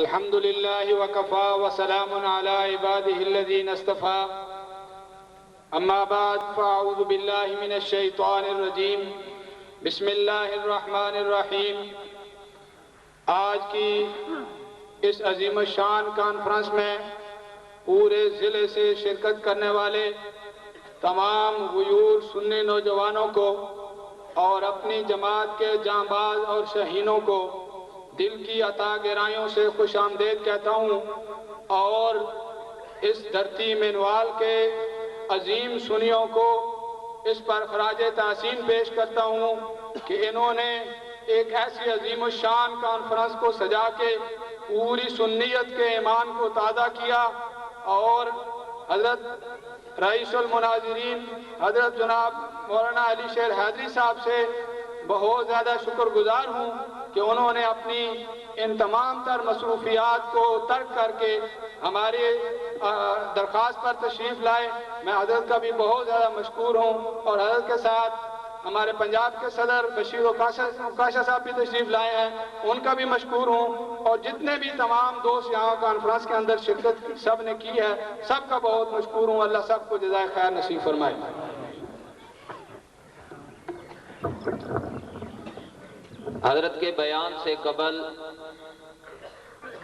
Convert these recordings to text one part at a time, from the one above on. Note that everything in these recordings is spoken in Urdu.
الحمد لله وكفى وسلام على عباده الذين اصطفى اما بعد فاعوذ بالله من الشیطان الرجیم بسم اللہ الرحمن الرحیم۔ آج کی اس عظیم الشان کانفرنس میں پورے ضلع سے شرکت کرنے والے تمام غیور سنی نوجوانوں کو اور اپنی جماعت کے جانباز اور شہینوں کو دل کی عطا گرائیوں سے خوش آمدید کہتا ہوں، اور اس دھرتی منوال کے عظیم سنیوں کو اس پر خراج تحسین پیش کرتا ہوں کہ انہوں نے ایک ایسی عظیم الشان کانفرنس کو سجا کے پوری سنیت کے ایمان کو تازہ کیا، اور حضرت رئیس المناظرین حضرت جناب مولانا علی شیر حیدری صاحب سے بہت زیادہ شکر گزار ہوں کہ انہوں نے اپنی ان تمام تر مصروفیات کو ترک کر کے ہمارے درخواست پر تشریف لائے۔ میں حضرت کا بھی بہت زیادہ مشکور ہوں، اور حضرت کے ساتھ ہمارے پنجاب کے صدر بشیر اوکاشا صاحب بھی تشریف لائے ہیں، ان کا بھی مشکور ہوں، اور جتنے بھی تمام دوست یہاں کانفرنس کے اندر شرکت سب نے کی ہے، سب کا بہت مشکور ہوں۔ اللہ سب کو جزائے خیر نصیب فرمائے۔ حضرت کے بیان سے قبل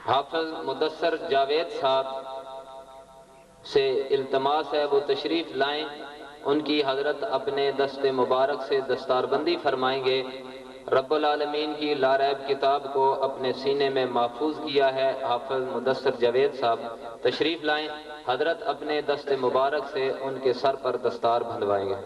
حافظ مدثر جاوید صاحب سے التماس ہے وہ تشریف لائیں، ان کی حضرت اپنے دست مبارک سے دستار بندی فرمائیں گے۔ رب العالمین کی لاریب کتاب کو اپنے سینے میں محفوظ کیا ہے حافظ مدثر جاوید صاحب، تشریف لائیں، حضرت اپنے دست مبارک سے ان کے سر پر دستار بندھوائیں گے۔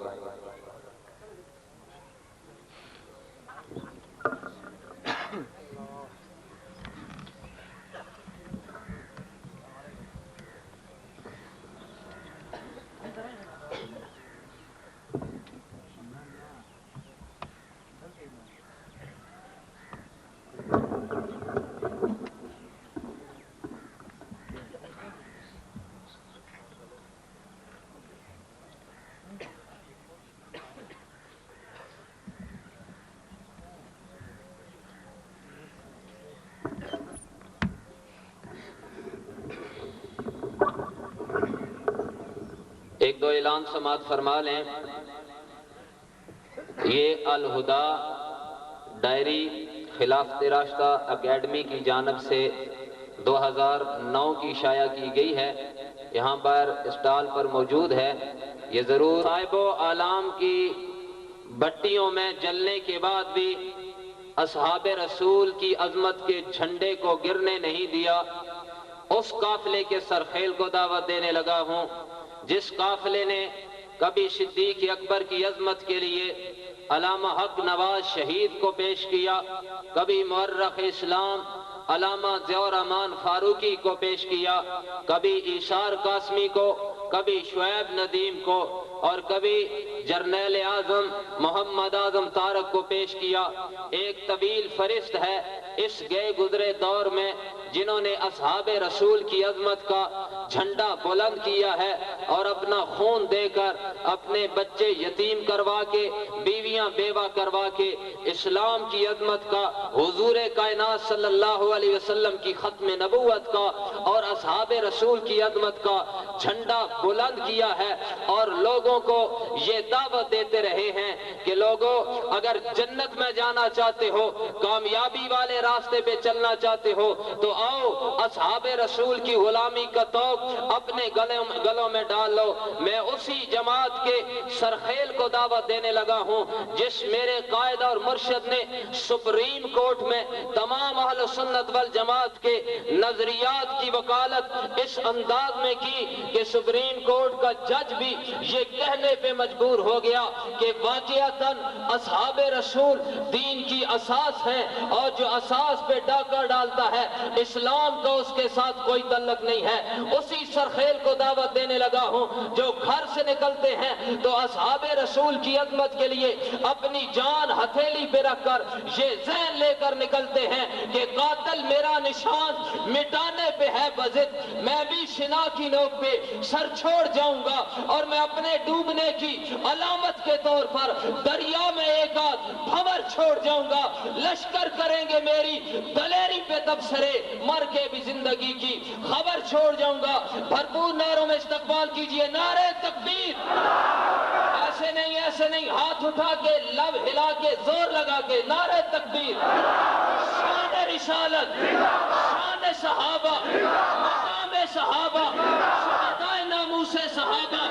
ایک دو اعلان سماعت فرما لیں۔ یہ الہدا ڈائری خلافت راستہ اکیڈمی کی جانب سے 2009 کی شائع کی گئی ہے، یہاں پر اسٹال پر موجود ہے، یہ ضرور صاحب و اعلام کی بٹیوں میں جلنے کے بعد بھی اصحاب رسول کی عظمت کے جھنڈے کو گرنے نہیں دیا، اس قافلے کے سرخیل کو دعوت دینے لگا ہوں جس قافلے نے کبھی صدیق اکبر کی عظمت کے لیے علامہ حق نواز شہید کو پیش کیا، کبھی مورخ اسلام علامہ ضیاء الرحمن فاروقی کو پیش کیا، کبھی ایثار قاسمی کو، کبھی شعیب ندیم کو، اور کبھی جرنیل اعظم محمد اعظم طارق کو پیش کیا۔ ایک طویل فہرست ہے اس گئے گزرے دور میں جنہوں نے اصحاب رسول کی عظمت کا جھنڈا بلند کیا ہے، اور اپنا خون دے کر، اپنے بچے یتیم کروا کے، بیویاں بیوہ کروا کے اسلام کی عظمت کا، حضور کائنات صلی اللہ علیہ وسلم کی ختم نبوت کا اور اصحاب رسول کی عظمت کا جھنڈا بلند کیا ہے، اور لوگوں کو یہ دعوت دیتے رہے ہیں کہ لوگوں اگر جنت میں جانا چاہتے ہو، کامیابی والے راستے پہ چلنا چاہتے ہو، تو آؤ اصحاب رسول کی غلامی کا توق اپنے گلوں میں ڈال لو۔ میں اسی جماعت کے سرخیل کو دعوت دینے لگا ہوں جس میرے قائد اور مرشد نے سپریم کورٹ میں تمام اہل سنت والجماعت کے نظریات کی وکالت اس انداز میں کی کہ سپریم کورٹ کا جج بھی یہ کہنے پہ مجبور ہو گیا کہ واقعتاً اصحاب رسول دین کی اساس ہے، اور جو اساس پہ ڈاکہ ڈالتا ہے اسلام کا اس کے ساتھ کوئی تعلق نہیں ہے۔ اسی سرخیل کو دعوت دینے لگا ہوں جو گھر سے نکلتے ہیں تو اصحاب رسول کی عظمت کے لیے اپنی جان ہتھیلی پہ رکھ کر یہ ذہن لے کر نکلتے ہیں کہ قاتل میرا نشان مٹانے پہ ہے بضد، میں بھی شنا کی نوک پہ سر چھوڑ جاؤں گا، اور میں اپنے ڈوبنے کی علامت کے طور پر دریا میں ایک آدھ بھنور چھوڑ جاؤں گا۔ لشکر کریں گے میری دلیری پہ تبصرے، مر کے بھی میری زندگی کی خبر چھوڑ جاؤں گا. بھرپور نعروں میں استقبال کیجئے. نعرہ تکبیر. ایسے نہیں, ہاتھ اٹھا کے, لب ہلا کے, زور لگا کے. نعرہ تکبیر. شان رسالت, شان صحابہ, مقام صحابہ, شہدائے ناموس صحابہ,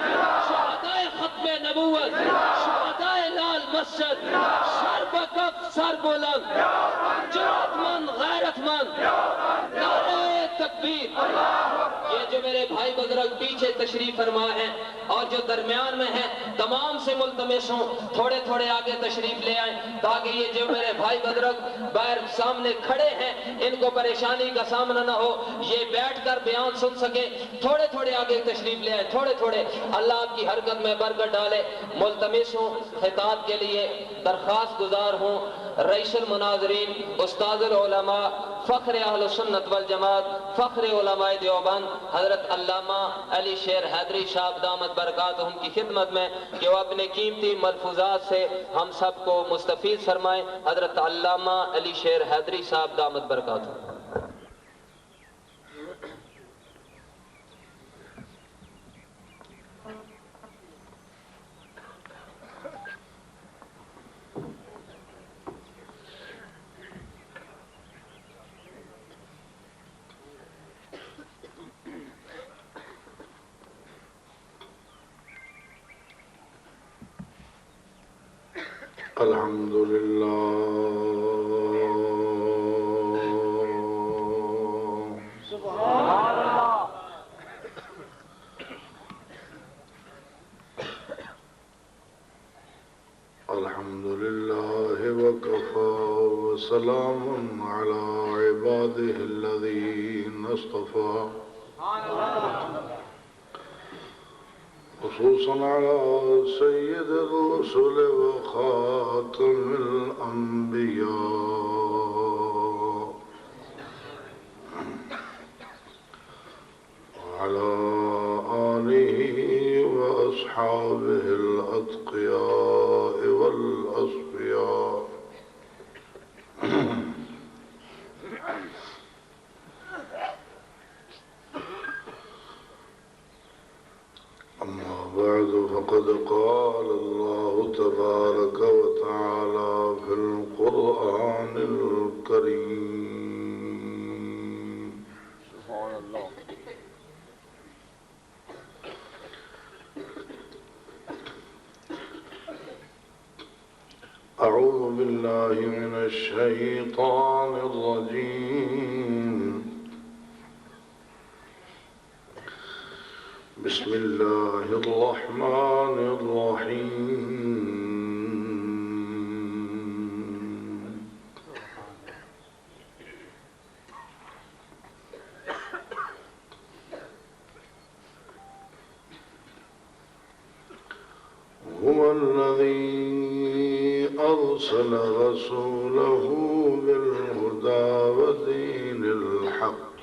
شہدائے ختم نبوت, شہدائے لال مسجد, سر بکف سر بلند, جرأت مند غیرت مند. نعرہ تکبیر. یہ جو میرے بھائی بزرگ پیچھے تشریف فرما ہیں اور جو درمیان میں ہیں, تمام سے ملتمس ہوں تھوڑے تھوڑے آگے تشریف لے آئیں, تاکہ یہ جو میرے بھائی بزرگ باہر سامنے کھڑے ہیں ان کو پریشانی کا سامنا نہ ہو, یہ بیٹھ کر بیان سن سکیں. تھوڑے تھوڑے آگے تشریف لے آئیں, تھوڑے تھوڑے. اللہ آپ کی حرکت میں برکت ڈالے. ملتمس ہوں, خطاب کے لیے درخواست گزار ہوں رئیس المناظرین, استاد العلماء, فخر اہل سنت والجماعت, فخر علماء دیوبند حضرت علامہ علی شیر حیدری صاحب دامت برکاتہم کی خدمت میں کہ وہ اپنے قیمتی ملفوظات سے ہم سب کو مستفید فرمائیں. حضرت علامہ علی شیر حیدری صاحب دامت برکاتہم. الحمد لله سبحان اللہ. الحمد لله وكفى وسلام على عباده الذين اصطفى خصوصا على سيد الرسل وخاتم الأنبياء وعلى آله وأصحابه الأتقياء والأصفياء أما بعد فقد قال الله تبارك وتعالى في القرآن الكريم سبحان اللہ. أعوذ بالله من الشيطان الرجيم. بسم الله الرحمن الرحيم. هو الذي أرسل رسوله بالهدى ودين الحق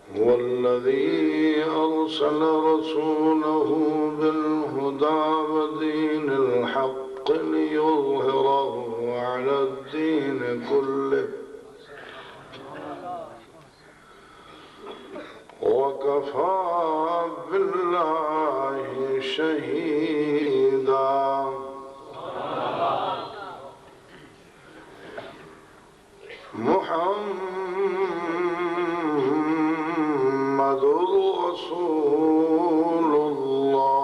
هو الذي أرسل رسوله بالهدى ودين الحق ليظهره على الدين كله وكفى بالله شهيدا. محمد رسول الله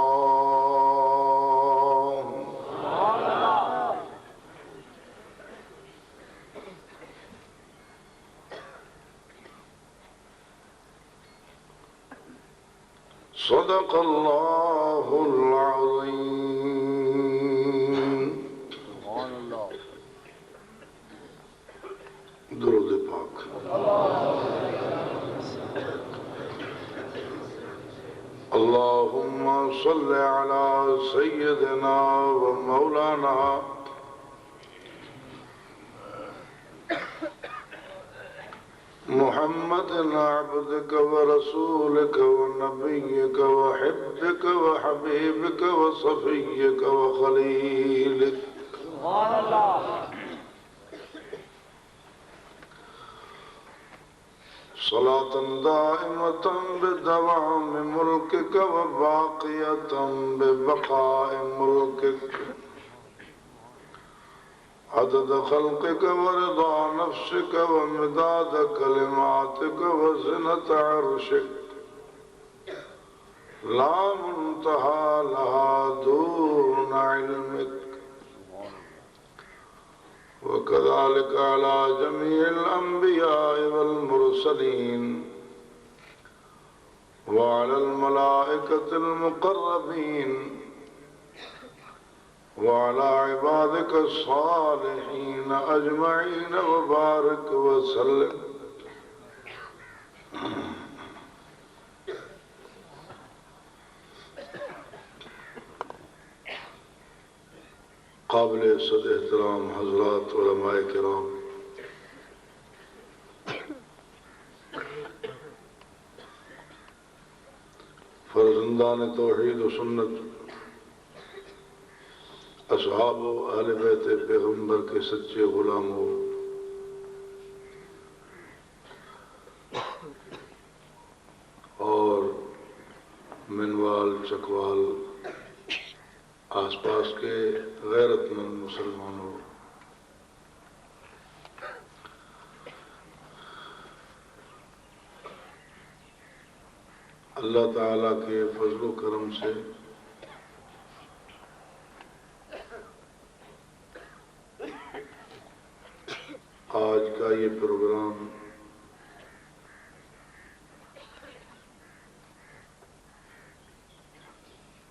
صدق الله العظيم. سبحان اللہ. درود پاک. اللهم صل على سيدنا ومولانا محمد عبدك ورسولك ونبيك وحبك وحبيبك وصفيك وخليلك سبحان اللہ. صلاة دائمة بدوام ملكك وباقية ببقاء ملكك عدد خلقك ورضا نفسك ومداد كلماتك وزنة عرشك لا منتهى لها دون علمك. وكذلك على جميع الأنبياء والمرسلين وعلى الملائكة المقربين وعلى عبادك الصالحين أجمعين وبارك وسلم. قابل صد احترام حضرات علماء کرام، فرزندان توحید و سنت، اصحاب و اہل بیت پیغمبر کے سچے غلاموں، اور منوال چکوال آس پاس کے غیرت مند مسلمانوں، اللہ تعالیٰ کے فضل و کرم سے آج کا یہ پروگرام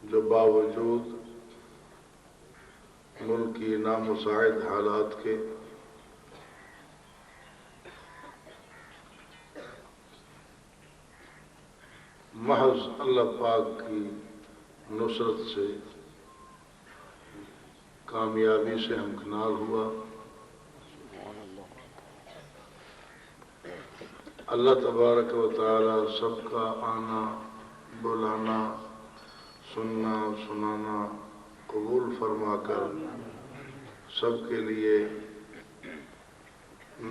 جو باوجود ملک کی نامساعد حالات کے محض اللہ پاک کی نصرت سے، کامیابی سے ہمکنار ہوا، اللہ تبارک و تعالی سب کا آنا، بلانا، سننا، سنانا قبول فرما کر سب کے لیے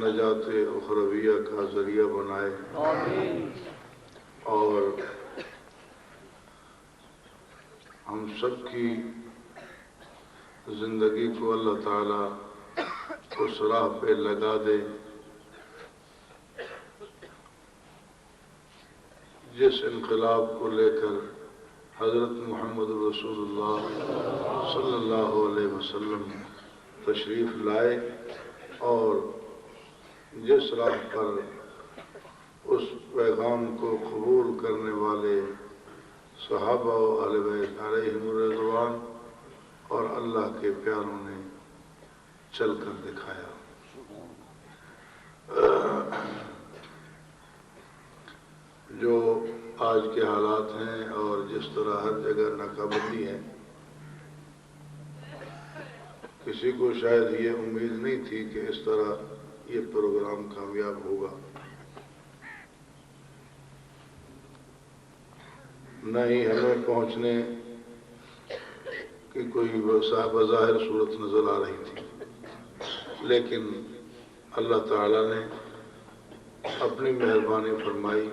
نجات اخرویہ کا ذریعہ بنائے، اور ہم سب کی زندگی کو اللہ تعالی اس راہ پہ لگا دے جس انقلاب کو لے کر حضرت محمد رسول اللہ صلی اللہ علیہ وسلم تشریف لائے، اور جس راہ پر اس پیغام کو قبول کرنے والے صحابہ و اہل بیت علیہم الرضوان اور اللہ کے پیاروں نے چل کر دکھایا۔ جو آج کے حالات ہیں اور جس طرح ہر جگہ ناکہ بندی ہے، کسی کو شاید یہ امید نہیں تھی کہ اس طرح یہ پروگرام کامیاب ہوگا، نہ ہی ہمیں پہنچنے کی کوئی بظاہر صورت نظر آ رہی تھی، لیکن اللہ تعالیٰ نے اپنی مہربانی فرمائی،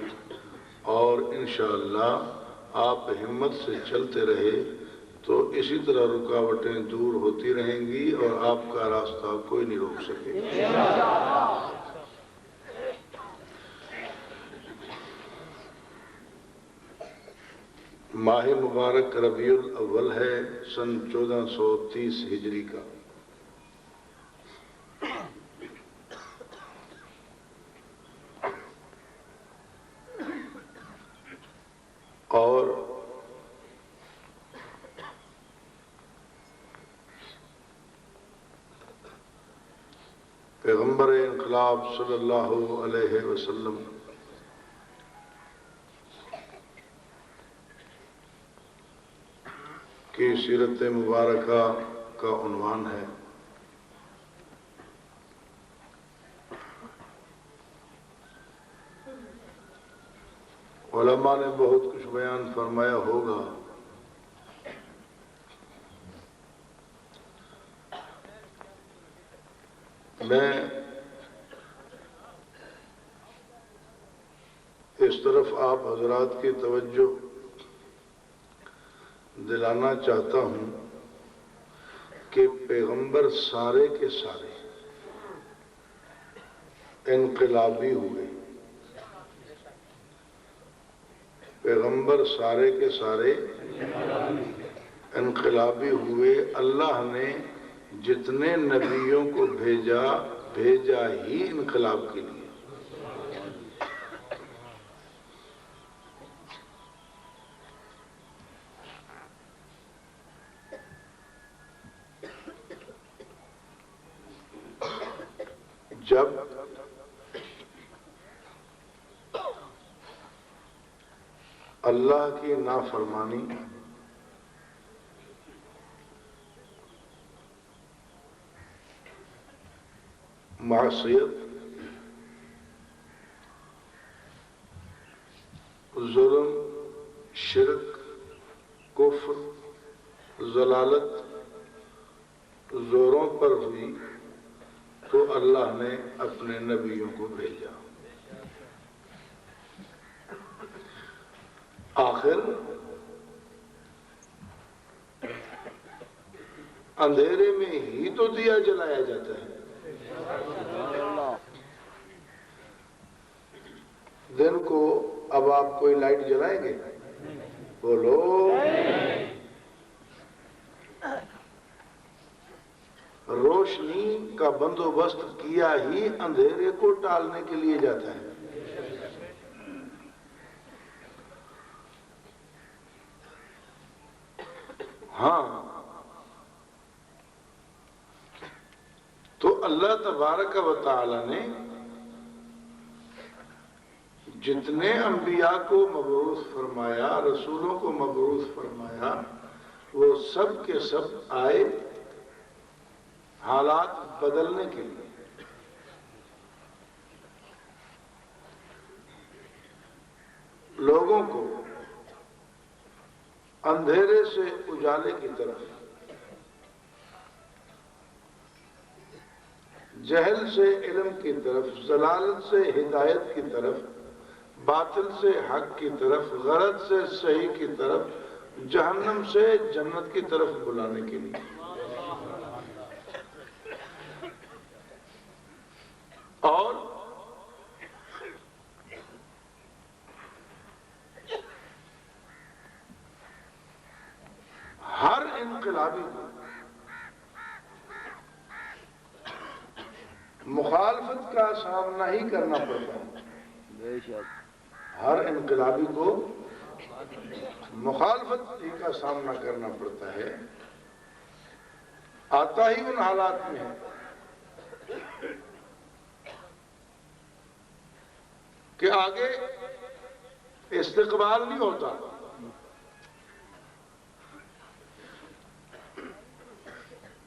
اور انشاءاللہ آپ ہمت سے چلتے رہے تو اسی طرح رکاوٹیں دور ہوتی رہیں گی اور آپ کا راستہ کوئی نہیں روک سکے۔ ماہ مبارک ربیع الاول ہے، سن 1430 ہجری کا، اور پیغمبر انقلاب صلی اللہ علیہ وسلم کی سیرت مبارکہ کا عنوان ہے علماء نے بہت کچھ بیان فرمایا ہوگا، میں اس طرف آپ حضرات کی توجہ دلانا چاہتا ہوں کہ پیغمبر سارے کے سارے انقلابی ہوئے، پیغمبر سارے کے سارے انقلابی ہوئے۔ اللہ نے جتنے نبیوں کو بھیجا ہی انقلاب کے لیے۔ جب اللہ کی نافرمانی معصیت ظلم شرک کفر ضلالت زوروں پر ہوئی تو اللہ نے اپنے نبیوں کو بھیجا۔ آخر اندھیرے میں ہی تو دیا جلایا جاتا ہے، دن کو اب آپ کوئی لائٹ جلائیں گے؟ بولو۔ روشنی کا بندوبست کیا ہی اندھیرے کو ٹالنے کے لیے جاتا ہے۔ ہاں تو اللہ تبارک و تعالی نے جتنے انبیاء کو مبعوث فرمایا، رسولوں کو مبعوث فرمایا، وہ سب کے سب آئے حالات بدلنے کے لیے۔ لوگوں کو اندھیرے سے اجالے کی طرف، جہل سے علم کی طرف، ضلالت سے ہدایت کی طرف، باطل سے حق کی طرف، غلط سے صحیح کی طرف، جہنم سے جنت کی طرف بلانے کے لیے۔ اور ہر انقلابی کو مخالفت کا سامنا ہی کرنا پڑتا ہے۔ ہر انقلابی کو مخالفت ہی کا سامنا کرنا پڑتا ہے۔ آتا ہی ان حالات میں ہے کہ آگے استقبال نہیں ہوتا،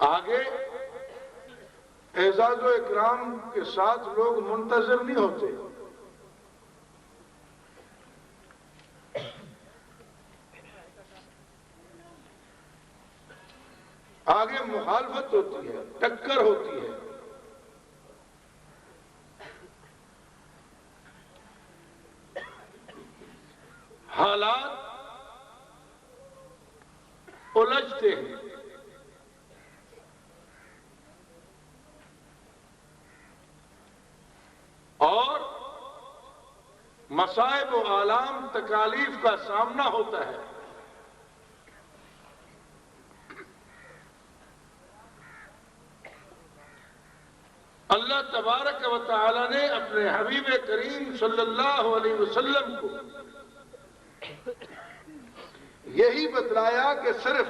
آگے اعزاز و اکرام کے ساتھ لوگ منتظر نہیں ہوتے، آگے مخالفت ہوتی ہے، ٹکر ہوتی ہے۔ حالات الجھتے ہیں، اور مصائب و آلام تکالیف کا سامنا ہوتا ہے۔ اللہ تبارک و تعالی نے اپنے حبیب کریم صلی اللہ علیہ وسلم کو یہی بتلایا کہ صرف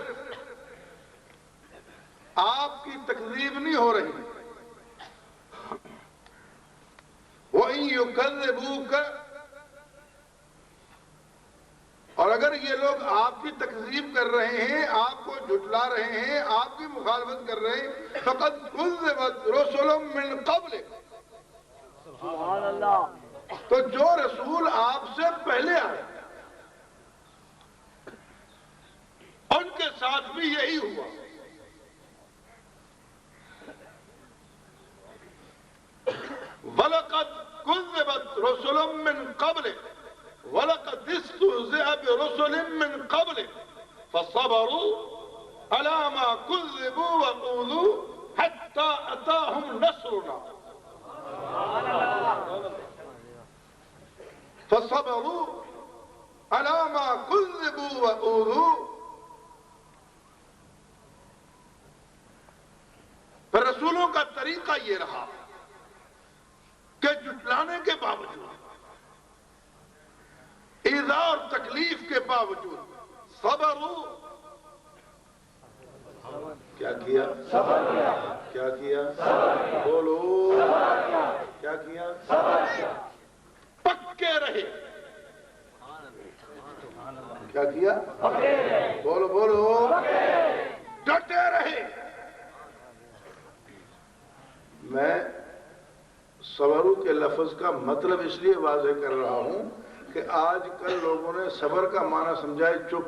آپ کی تکذیب نہیں ہو رہی، وَإِن يُكَذِّبُوكَ، اور اگر یہ لوگ آپ کی تکذیب کر رہے ہیں، آپ کو جھٹلا رہے ہیں، آپ کی مخالفت کر رہے ہیں، فَقَدْ كُذِّبَتْ رُسُلٌ مِّن قَبْلِكَ، سبحان اللہ، تو جو رسول آپ سے پہلے آئے ساتھ بھی یہی ہوا. وَلَقَدْ كُذِّبَتْ رُسُلٌ مِّن قَبْلِكَ وَلَقَدِ اسْتُهْزِئَ بِرُسُلٍ مِّن قَبْلِكَ فَصَبَرُوا عَلَىٰ مَا كُذِّبُوا وَأُوذُوا حَتَّىٰ أَتَاهُمْ نَصْرُنَا. فَصَبَرُوا عَلَىٰ مَا كُذِّبُوا وَأُوذُوا. پھر رسولوں کا طریقہ یہ رہا کہ جھٹلانے کے باوجود، ایذا اور تکلیف کے باوجود صبروا. کیا کیا؟ صبر کیا. کیا کیا؟ صبر کیا. بولو. صبر کیا. کیا کیا؟ صبر کیا. پکے رہے. کیا کیا؟ پکے رہے. بولو بولو. ڈٹے رہے. میں صبرو کے لفظ کا مطلب اس لیے واضح کر رہا ہوں کہ آج کل لوگوں نے صبر کا معنی سمجھا ہے چپ.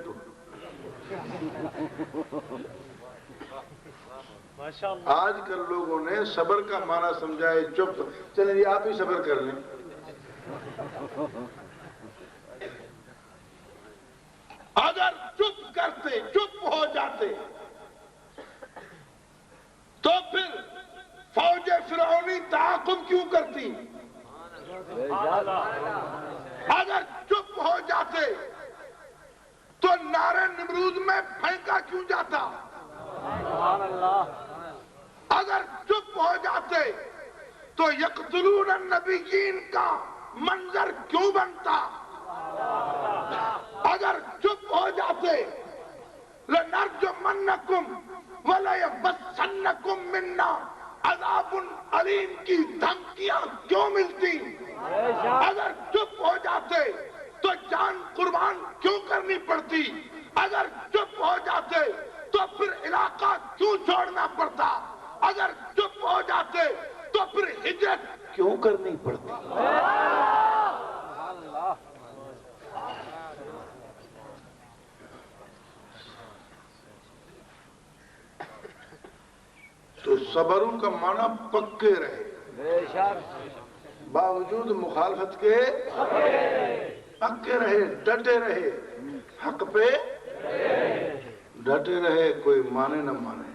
آج کل لوگوں نے صبر کا معنی سمجھا ہے چپ. چلیں جی آپ ہی صبر کر لیں. اگر چپ کرتے، چپ ہو جاتے تو پھر فوج فرعونی تعاقب کیوں کرتی؟ اگر چپ ہو جاتے تو نارے نمرود میں پھینکا کیوں جاتا؟ اگر چپ ہو جاتے تو یقتلون النبیین کا منظر کیوں بنتا؟ اگر چپ ہو جاتے لَنَرْجُمَنَّكُمْ وَلَيَمَسَّنَّكُمْ مِنَّا عذاب علیم کی دھمکیاں کیوں ملتی؟ اگر چپ ہو جاتے تو جان قربان کیوں کرنی پڑتی؟ اگر چپ ہو جاتے تو پھر علاقہ کیوں چھوڑنا پڑتا؟ اگر چپ ہو جاتے تو پھر ہجرت کیوں کرنی پڑتی؟ تو صبروں کا معنی پکے رہے، باوجود مخالفت کے پکے رہے، ڈٹے رہے، حق پہ ڈٹے رہے، کوئی مانے نہ مانے.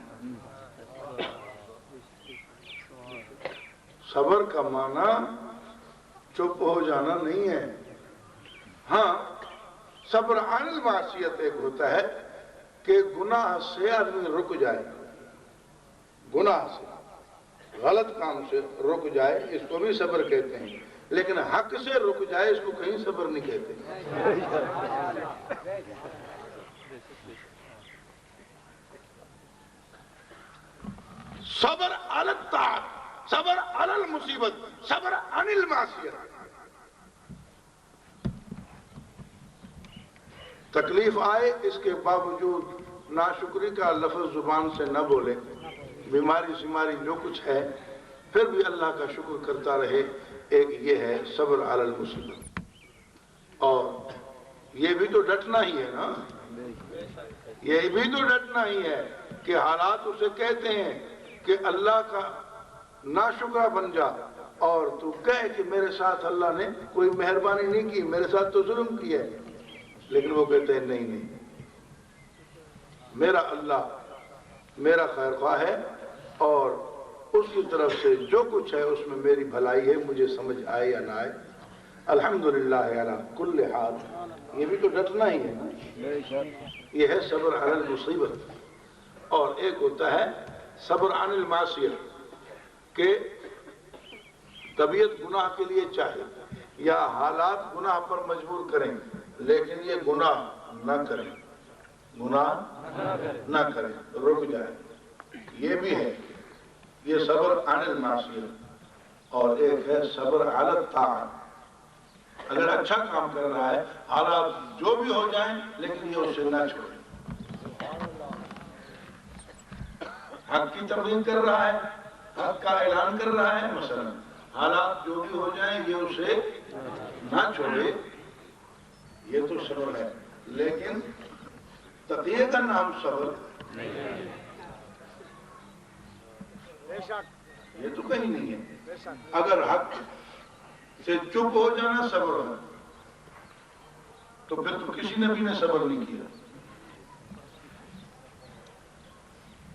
صبر کا معنی چپ ہو جانا نہیں ہے. ہاں صبر عن المعصیت ایک ہوتا ہے کہ گناہ سے آدمی رک جائے، گناہ سے، غلط کام سے رک جائے، اس کو بھی صبر کہتے ہیں. لیکن حق سے رک جائے اس کو کہیں صبر نہیں کہتے. صبر علی الطاعت، صبر علی المصیبت، صبر عن المعصیت. تکلیف آئے اس کے باوجود ناشکری کا لفظ زبان سے نہ بولے، بیماری شماری جو کچھ ہے پھر بھی اللہ کا شکر کرتا رہے. ایک یہ ہے صبر علی المصیبت. اور یہ بھی تو ڈٹنا ہی ہے نا، یہ بھی تو ڈٹنا ہی ہے کہ حالات اسے کہتے ہیں کہ اللہ کا ناشکرہ بن جا، اور تو کہے کہ میرے ساتھ اللہ نے کوئی مہربانی نہیں کی، میرے ساتھ تو ظلم کیا ہے. لیکن وہ کہتے ہیں نہیں نہیں، میرا اللہ میرا خیر خواہ ہے اور اس کی طرف سے جو کچھ ہے اس میں میری بھلائی ہے، مجھے سمجھ آئے یا نہ آئے. الحمدللہ علی کل حال. یہ بھی تو ڈٹنا ہی ہے نا. یہ ہے صبر علی المصیبت. اور ایک ہوتا ہے صبر عن المعصیت کہ طبیعت گناہ کے لیے چاہے یا حالات گناہ پر مجبور کریں لیکن یہ گناہ نہ کریں، گناہ نہ کریں، رک جائیں. یہ بھی ہے، یہ صبر عن المعصیت. اور ایک ہے صبر علی الطاعت. اگر اچھا کام کر رہا ہے حالات جو بھی ہو جائیں لیکن یہ اسے نہ چھوڑے. حق کی تبلیغ کر رہا ہے، حق کا اعلان کر رہا ہے، مثلا حالات جو بھی ہو جائیں یہ اسے نہ چھوڑے. یہ تو صبر ہے. لیکن تقیے کا نام صبر؟ یہ تو کہیں نہیں ہے. اگر حق سے چپ ہو جانا صبر ہے تو پھر تو کسی نبی نے صبر نہیں کیا.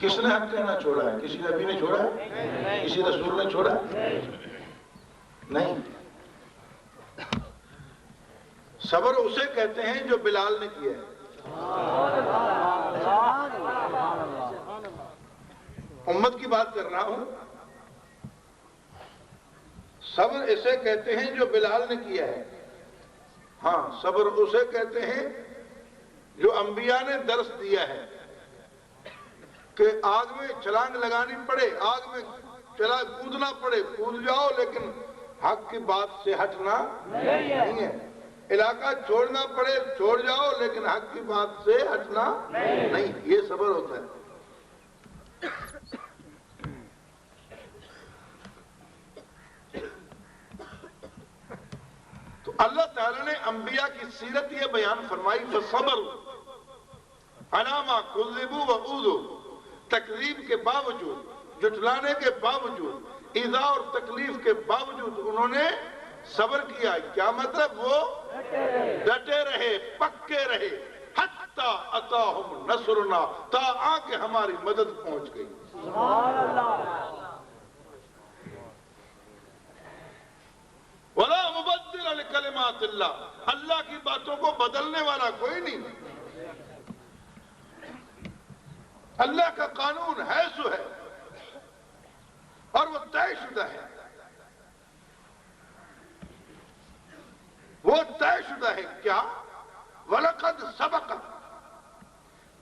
کس نے حق کہنا چھوڑا ہے؟ کسی نبی نے چھوڑا ہے؟ کسی رسول نے چھوڑا ہے؟ نہیں. صبر اسے کہتے ہیں جو بلال نے کیا ہے. امت کی بات کر رہا ہوں. صبر اسے کہتے ہیں جو بلال نے کیا ہے. ہاں، صبر اسے کہتے ہیں جو انبیاء نے درس دیا ہے کہ آگ میں چھلانگ لگانی پڑے، آگ میں کودنا پڑے، کود جاؤ، لیکن حق کی بات سے ہٹنا نہیں ہے. علاقہ چھوڑنا پڑے چھوڑ جاؤ، لیکن حق کی بات سے ہٹنا نہیں. یہ صبر ہوتا ہے. تو اللہ تعالیٰ نے انبیاء کی سیرت یہ بیان فرمائی، فَصَبَرُوا عَلَىٰ مَا كُذِّبُوا وَأُوذُوا. تکذیب کے باوجود، جھٹلانے کے باوجود، ایذا اور تکلیف کے باوجود انہوں نے صبر کیا. کیا مطلب؟ وہ ڈٹے رہے، پکے رہے. حتی اتاہم نصرنا، تا آ کے ہماری مدد پہنچ گئی. وَلَا مُبَدِّلَ لِكَلِمَاتِ اللَّهِ. اللہ کی باتوں کو بدلنے والا کوئی نہیں. اللہ کا قانون ہے سو ہے اور وہ طے شدہ ہے. وہ طے شدہ ہے. کیا؟ وَلَقَدْ سَبَقَتْ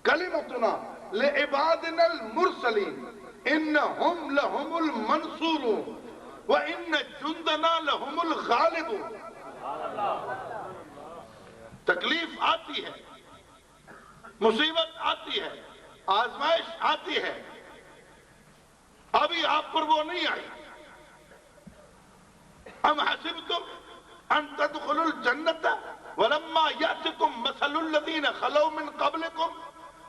كَلِمَتُنَا لِعِبَادِنَا الْمُرْسَلِينَ إِنَّهُمْ لَهُمُ الْمَنْصُورُونَ وَإِنَّ جُنْدَنَا لَهُمُ الْغَالِبُونَ. تکلیف آتی ہے، مصیبت آتی ہے، آزمائش آتی ہے. ابھی آپ پر وہ نہیں آئی. ام حسبتم ان تدخلوا الجنة ولما يأتكم مثل الذين خلوا من قبلكم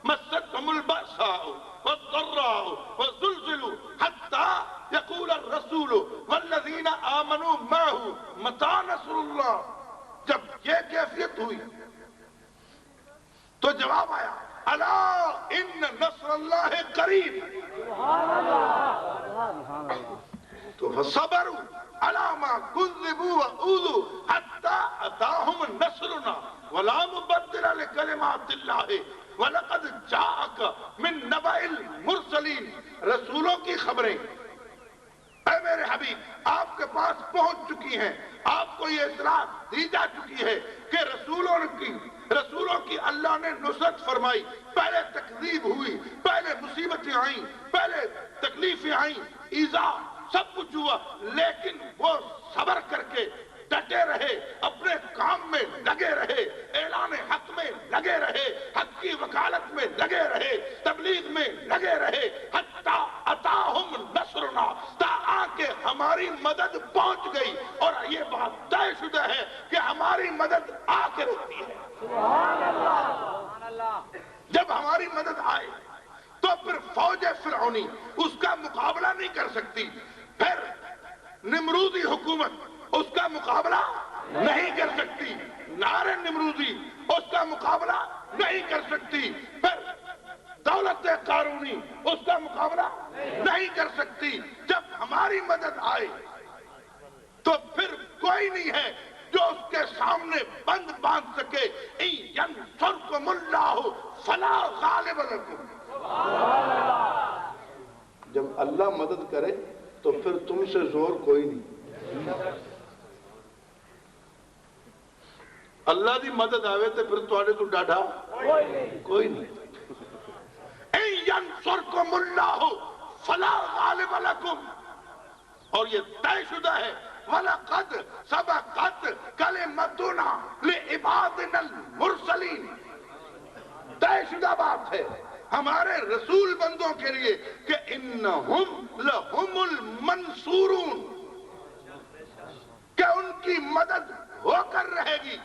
مستهم البأساء والضراء وزلزلوا حتى يقول الرسول والذين آمنوا معه متى نصر الله. جب یہ کیفیت ہوئی تو جواب آیا، الا ان نصر اللہ قریب. تو فصبروا علی ما کذبوا وأوذوا حتی اتاہم نصرنا ولا مبدل لکلمات اللہ وَلَقَدْ جَاءَكَ مِن نَبَإِ الْمُرْسَلِينَ. رسولوں کی خبریں اے میرے حبیب آپ کے پاس پہنچ چکی ہیں. آپ کو یہ اطلاع دی جا چکی ہے کہ رسولوں کی اللہ نے نصرت فرمائی. پہلے تکذیب ہوئی، پہلے مصیبتیں آئیں، پہلے تکلیفیں آئیں، ایذا سب کچھ ہوا، لیکن وہ صبر کر کے ڈٹے رہے، اپنے کام میں لگے رہے، اعلان حق میں لگے رہے، حق کی وکالت میں لگے رہے، تبلیغ میں لگے رہے. حتی اتاہم نصرنا، تا آ کے ہماری مدد پہنچ گئی. اور یہ بات طے شدہ ہے کہ ہماری مدد آ کے رہتی ہے. جب ہماری مدد آئے تو پھر فوج فرعونی اس کا مقابلہ نہیں کر سکتی. پھر نمرودی حکومت اس کا مقابلہ نہیں کر سکتی. نار نمرودی اس کا مقابلہ نہیں کر سکتی. پھر دولت قارونی اس کا مقابلہ نہیں کر سکتی. جب ہماری مدد آئے تو پھر کوئی نہیں ہے جو اس کے سامنے بند باندھ سکے. اِن يَنْصُرْكُمُ اللَّهُ فَلَا غَالِبَ لَكُمْ. جب اللہ مدد کرے تو پھر تم سے زور کوئی نہیں. اللہ دی مدد آوے تو پھر تواڈے تو ڈاڈا کوئی نہیں. اِن يَنْصُرْكُمُ اللَّهُ فَلَا غَالِبَ لَكُمْ. اور یہ طے شدہ ہے، وَلَقَدْ سَبَقَتْ كَلِمَتُنَا لِعِبَادِنَا الْمُرْسَلِينَ. طے شدہ بات ہے ہمارے رسول بندوں کے لیے کہ اِنَّهُمْ لَهُمُ الْمَنْصُورُونَ، کہ ان کی مدد ہو کر رہے گی.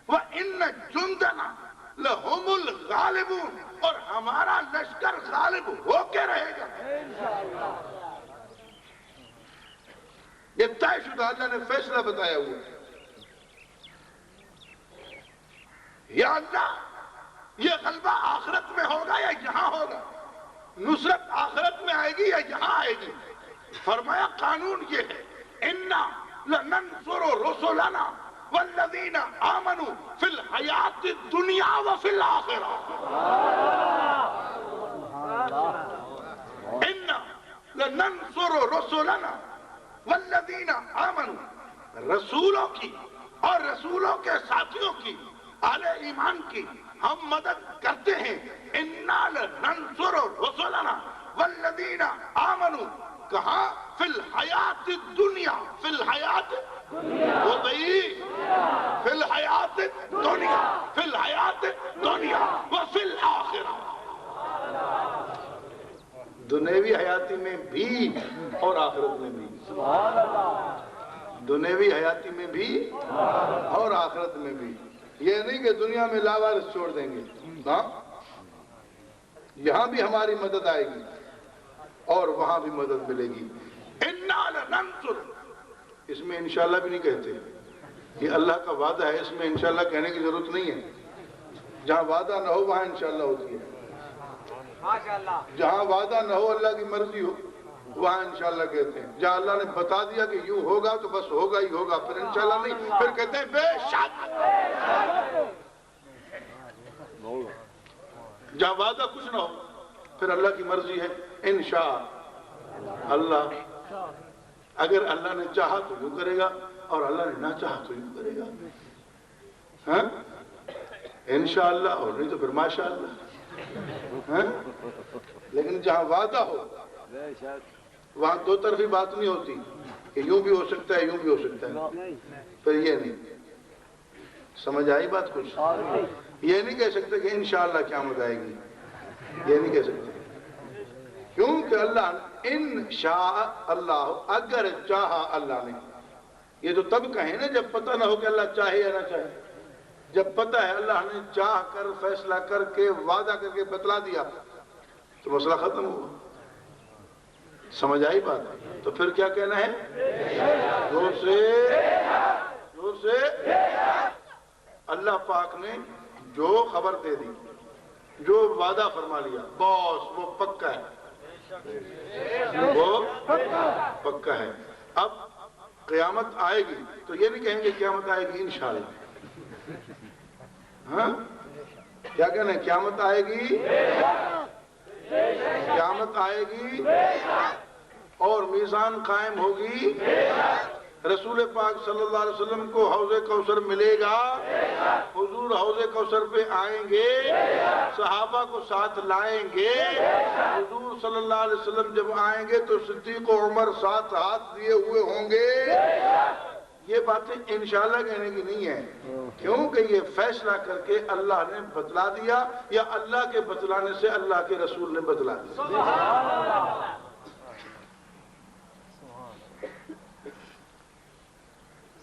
وَإِنَّ جُنْدَنَا لہم الغالبون، اور ہمارا لشکر غالب ہو کے رہے گا۔ یہ طے شدہ اللہ نے فیصلہ بتایا ہوا ہے۔ یا اللہ یہ غلبہ آخرت میں ہوگا یا یہاں ہوگا، نصرت آخرت میں آئے گی یا یہاں آئے گی؟ فرمایا قانون یہ ہے، اِنَّا لَنَنْصُرُ رُسُلَنَا وَالَّذِينَ آمَنُوا فِي الْحَيَاةِ الدُّنْيَا وَفِي الْآخِرَةِ۔ اِنَّا لَنَنْصُرُ رُسُلَنَا وَالَّذِينَ آمَنُوا، رسولوں کی اور رسولوں کے ساتھیوں کی، اہل ایمان کی ہم مدد کرتے ہیں۔ اِنَّا لَنَنْصُرُ رُسُلَنَا وَالَّذِينَ آمَنُوا، کہاں؟ فِي الْحَيَاةِ الدُّنْيا، فِي الْحَيَاةِ، وہ بھئی فِي الْحَيَاةِ الدُّنْيا، فِي الْحَيَاةِ الدُّنْيا وَفِي الْآخِرَةِ، دنیوی حیاتی میں بھی اور آخرت میں بھی، دنیوی حیاتی میں بھی اور آخرت میں بھی۔ یہ نہیں کہ دنیا میں لاوارث چھوڑ دیں گے، ہاں، یہاں بھی ہماری مدد آئے گی اور وہاں بھی مدد ملے گی۔ اِنَّا لَنَنْصُرُ، اس میں انشاءاللہ بھی نہیں کہتے، یہ اللہ کا وعدہ ہے، اس میں انشاءاللہ کہنے کی ضرورت نہیں ہے۔ جہاں وعدہ نہ ہو وہاں انشاءاللہ ہوتی ہے، جہاں وعدہ نہ ہو اللہ کی مرضی ہو وہاں انشاءاللہ کہتے ہیں۔ جہاں اللہ نے بتا دیا کہ یوں ہوگا تو بس ہوگا ہی ہوگا، پھر انشاءاللہ نہیں، پھر کہتے ہیں بے شک۔ جہاں وعدہ کچھ نہ ہو پھر اللہ کی مرضی ہے، انشاء اللہ، اگر اللہ نے چاہا تو یوں کرے گا اور اللہ نے نہ چاہا تو یوں کرے گا، ہاں، انشاءاللہ، اور نہیں تو پھر ماشاءاللہ، ہاں۔ لیکن جہاں وعدہ ہو وہاں دو طرفی بات نہیں ہوتی کہ یوں بھی ہو سکتا ہے یوں بھی ہو سکتا ہے، پھر یہ نہیں، سمجھ آئی بات کچھ؟ یہ نہیں کہہ سکتے کہ انشاءاللہ قیامت آئے گی، یہ نہیں کہہ سکتے، کیونکہ اللہ انشاء اللہ، اگر چاہا اللہ نے، یہ تو تب کہیں نا جب پتہ نہ ہو کہ اللہ چاہے یا نہ چاہے۔ جب پتہ ہے اللہ نے چاہ کر فیصلہ کر کے وعدہ کر کے بتلا دیا تو مسئلہ ختم ہوا، سمجھ آئی بات؟ تو پھر کیا کہنا ہے؟ زور سے اللہ پاک نے جو خبر دے دی، جو وعدہ فرما لیا، بس وہ پکا ہے، وہ پکا ہے۔ اب قیامت آئے گی تو یہ نہیں کہیں گے قیامت آئے گی انشاءاللہ، ہاں، کیا کہنا ہے؟ قیامت آئے گی، قیامت آئے گی اور میزان قائم ہوگی، رسول پاک صلی اللہ علیہ وسلم کو حوض کوثر ملے گا، حضور حوض کوثر پہ آئیں گے، صحابہ کو ساتھ لائیں گے، حضور صلی اللہ علیہ وسلم جب آئیں گے تو صدیق و عمر ساتھ ہاتھ دیے ہوئے ہوں گے۔ یہ باتیں انشاءاللہ کہنے کی نہیں ہے، کیونکہ یہ فیصلہ کر کے اللہ نے بتلا دیا، یا اللہ کے بتلانے سے اللہ کے رسول نے بتلا دیا۔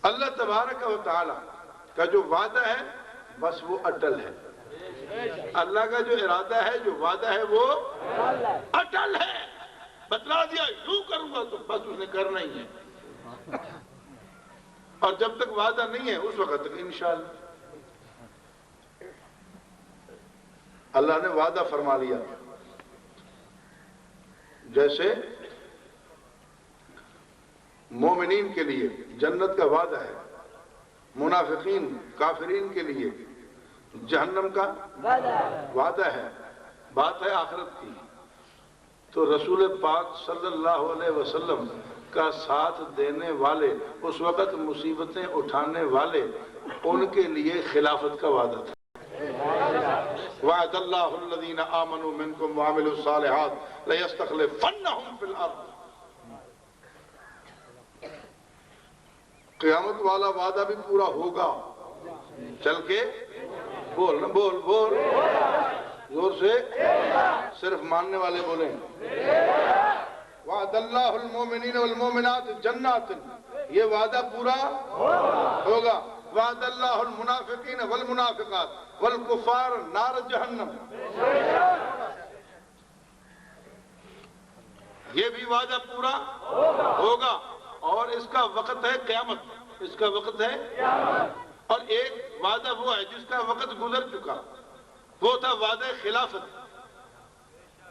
اللہ تبارک و تعالی کا جو وعدہ ہے بس وہ اٹل ہے، اللہ کا جو ارادہ ہے، جو وعدہ ہے وہ اٹل ہے۔ بتلا دیا یوں کروں گا تو بس اس نے کرنا ہی ہے، اور جب تک وعدہ نہیں ہے اس وقت تک انشاءاللہ۔ اللہ نے وعدہ فرما لیا، جیسے مومنین کے لیے جنت کا وعدہ ہے، منافقین کافرین کے لیے جہنم کا وعدہ ہے، بات ہے آخرت کی۔ تو رسول پاک صلی اللہ علیہ وسلم کا ساتھ دینے والے، اس وقت مصیبتیں اٹھانے والے، ان کے لیے خلافت کا وعدہ تھا۔ وعد اللہ الذین آمنوا منکم وعملوا الصالحات لیستخلفنہم فی الارض۔ قیامت والا وعدہ بھی پورا ہوگا، چل کے بول بول بول زور سے، صرف ماننے والے بولیں۔ وعد اللہ المومنین والمومنات جنات، یہ وعدہ پورا ہوگا۔ وعد اللہ المنافقین والمنافقات والکفار نار جہنم. یہ بھی وعدہ پورا ہوگا اور اس کا وقت ہے قیامت. اس کا وقت ہے اور ایک وعدہ وہ ہے جس کا وقت گزر چکا، وہ تھا وعدہ خلافت.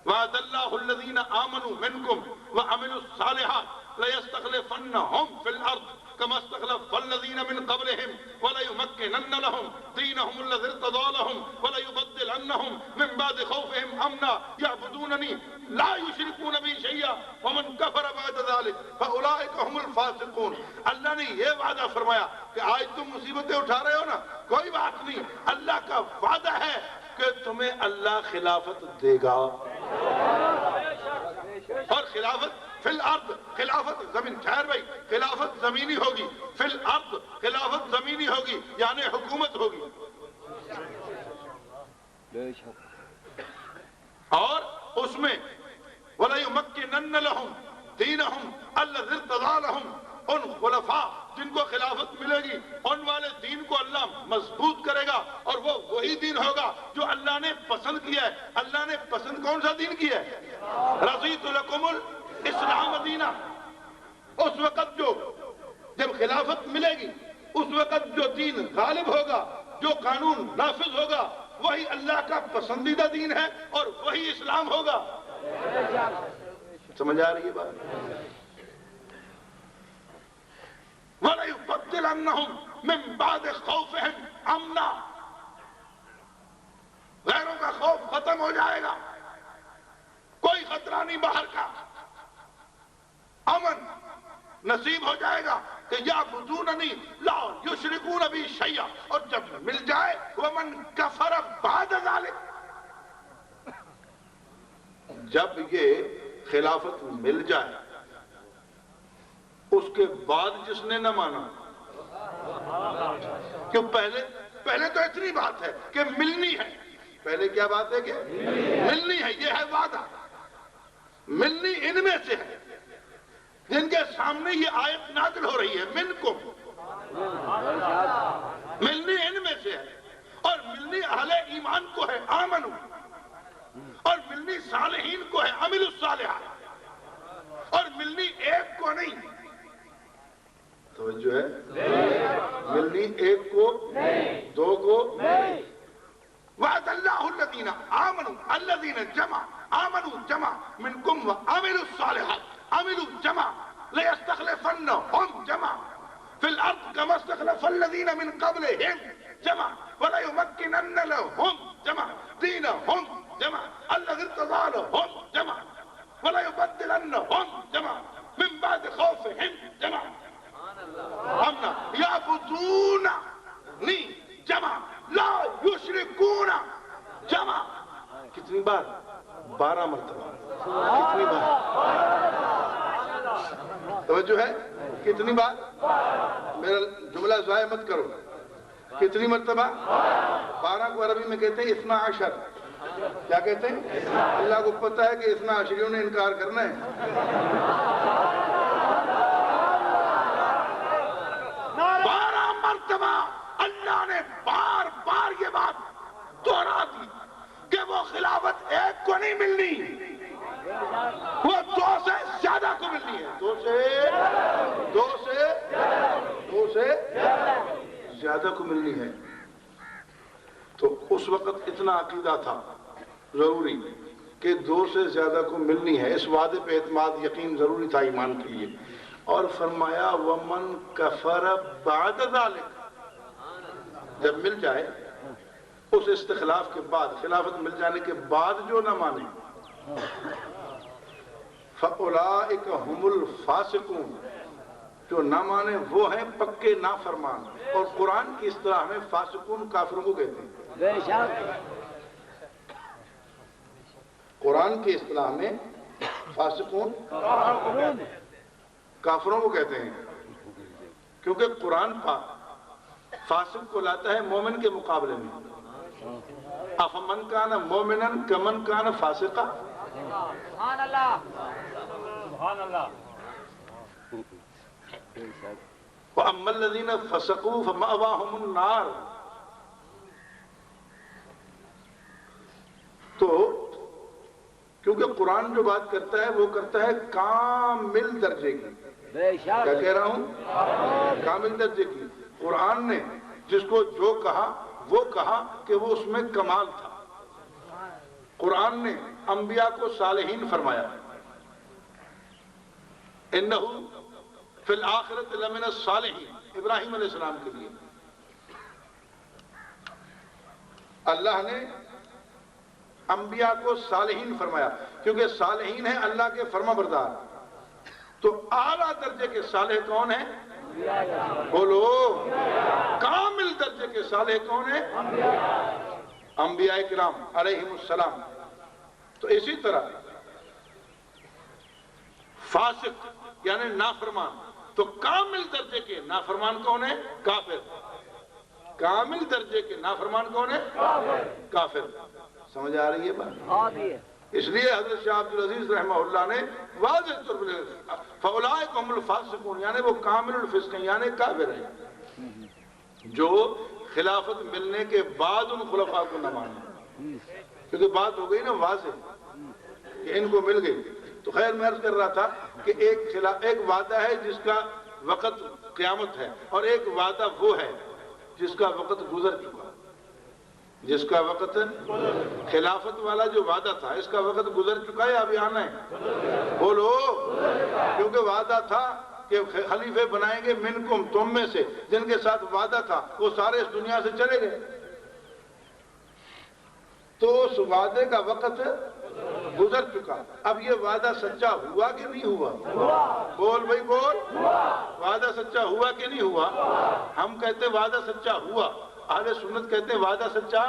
وعد اللہ الذین آمنوا منکم وعملوا الصالحات لیستخلفنہم فی الارض كما استخلف الذين من قبلهم وليمكنن لهم دينهم الذي ارتضى لهم وليبدلنهم من بعد خوفهم امنا يعبدونني لا يشركون بي شيئا ومن كفر بعد ذلك فاولئك هم الفاسقون. اللہ نے یہ وعدہ فرمایا کہ آج تم مصیبتیں اٹھا رہے ہو نا، کوئی بات نہیں، اللہ کا وعدہ ہے کہ تمہیں اللہ خلافت دے گا. اور خلافت فی الارض، خلافت زمین، خیر بھائی خلافت زمینی ہوگی، فی الارض خلافت زمینی ہوگی یعنی حکومت ہوگی. اور اس میں وَلَيُمَكِّنَنَّ لَهُمْ دِينَهُمْ الَّذِي ارْتَضَىٰ لَهُمْ، ان خلفاء جن کو خلافت ملے گی ان والے دین کو اللہ مضبوط کرے گا اور وہ وہی دین ہوگا جو اللہ نے پسند کیا ہے. اللہ نے پسند کون سا دین کیا ہے؟ رَضِيتُ لَكُمُ الْإِسْلَامَ دِينًا. اس وقت جب خلافت ملے گی اس وقت جو دین غالب ہوگا، جو قانون نافذ ہوگا، وہی اللہ کا پسندیدہ دین ہے اور وہی اسلام ہوگا. سمجھ آ رہی ہے بات؟ وَلَيُبَدِّلَنَّهُمْ مِن بَعْدِ خَوْفِهِمْ أَمْنًا. غیروں کا خوف ختم ہو جائے گا، کوئی خطرہ نہیں باہر کا، امن نصیب ہو جائے گا کہ یعبدوننی لا یشرکون بی شیئا. اور جب مل جائے ومن کفر بعد ذلک، جب یہ خلافت مل جائے اس کے بعد جس نے نہ مانا، کیوں پہلے تو اتنی بات ہے کہ ملنی ہے. پہلے کیا بات ہے کہ ملنی ہے، یہ ہے وعدہ. ملنی ان میں سے ہے جن کے سامنے یہ آیت نازل ہو رہی ہے، منکم. ملنی ان میں سے ہے اور ملنی اہل ایمان کو ہے، آمنو. اور ملنی صالحین کو ہے، عملوا الصالحات. اور ملنی ایک کو نہیں، توجہ ہے، ملنی ایک کو دو کو. وعد اللہ الذین آمنوا الذین جمع آمنوا جمع منکم وعملوا الصالحات عملوا جمع لیستخلفنہم جمع فی الارض کما استخلف الذین من قبلہم جمع ولیمکنن لہم جمع دینہم جمع الذی ارتضیٰ لہم جمع ولیبدلنہم جمع من بعد خوفہم جمع امنا یعبدوننی جمع لا یشرکون جمع. کتنی بار؟ 12 مرتبہ. کتنی بار؟ توجہ ہے؟ کتنی بار؟ میرا جملہ ضائع مت کرو. کتنی مرتبہ؟ 12 کو عربی میں کہتے ہیں 12. کیا کہتے ہیں؟ اللہ کو پتہ ہے کہ 12 نے انکار کرنا ہے. 12 مرتبہ اللہ نے بار بار یہ بات دہرا دی کہ وہ خلافت ایک کو نہیں ملنی، وہ 2 سے زیادہ کو ملنی ہے. 2 سے زیادہ کو ملنی ہے. تو اس وقت اتنا عقیدہ تھا ضروری کہ 2 سے زیادہ کو ملنی ہے. اس وعدے پہ اعتماد یقین ضروری تھا ایمان کے لیے. اور فرمایا ومن کفر بعد ذلک، جب مل جائے اس استخلاف کے بعد، خلافت مل جانے کے بعد جو نہ مانے، فَأُولَئِكَ هُمُ الْفَاسِقُونَ، جو نہ مانے وہ ہیں پکے نافرمان. اور قرآن کی اصطلاح میں فاسقون کافروں کو کہتے ہیں. قرآن کی اصطلاح میں فاسقون کافروں کو کہتے ہیں، کیونکہ قرآن پاک فاسق کو لاتا ہے مومن کے مقابلے میں. افمن کان مومنا کمن کان فاسقا. سبحان اللہ سبحان اللہ. وَأَمَّا الَّذِينَ فَسَقُوا فَمَأْوَاهُمُ النَّارُ. تو کیونکہ قرآن جو بات کرتا ہے وہ کرتا ہے کامل درجے کی. کیا کہہ رہا ہوں؟ کامل درجے کی. قرآن نے جس کو جو کہا وہ کہا کہ وہ اس میں کمال تھا. قرآن نے انبیاء کو صالحین فرمایا. انہو فی الآخرۃ لمن الصالحین، ابراہیم علیہ السلام کے لیے. اللہ نے انبیاء کو صالحین فرمایا کیونکہ صالحین ہیں اللہ کے فرما بردار. تو اعلیٰ درجے کے صالح کون ہیں؟ بولو. کامل درجے کے صالح کون ہیں؟ انبیاء کرام علیہم السلام. تو اسی طرح فاسق یعنی نافرمان، تو کامل درجے کے نافرمان کون ہیں؟ کافر. کامل درجے کے نافرمان کون ہیں؟ کافر. سمجھ آ رہی ہے بات؟ اس لیے حضرت شاہ عبدالعزیز رحمہ اللہ نے واضح طور پر فَأُولَٰئِکَ هُمُ الْفَاسِقُونَ یعنی وہ کامل الفسق ہیں یعنی کافر ہیں جو خلافت ملنے کے بعد ان خلفاء کو نہ مانے. کیونکہ بات ہو گئی نا واضح کہ ان کو مل گئی. تو خیر میں عرض کر رہا تھا کہ ایک وعدہ ہے جس کا وقت قیامت ہے، اور ایک وعدہ وہ ہے جس کا وقت گزر چکا. جس کا وقت خلافت والا جو وعدہ تھا اس کا وقت گزر چکا ہے، ابھی آنا ہے. بولو. کیونکہ وعدہ تھا کہ خلیفے بنائیں گے منکم، تم میں سے. جن کے ساتھ وعدہ تھا وہ سارے اس دنیا سے چلے گئے. تو اس وعدے کا وقت گزر چکا. اب یہ وعدہ سچا ہوا کہ نہیں ہوا؟ بول بھائی بول. وعدہ سچا ہوا کہ نہیں ہوا؟ ہم کہتے وعدہ سچا ہوا. اہل سنت کہتے ہیں وعدہ سچا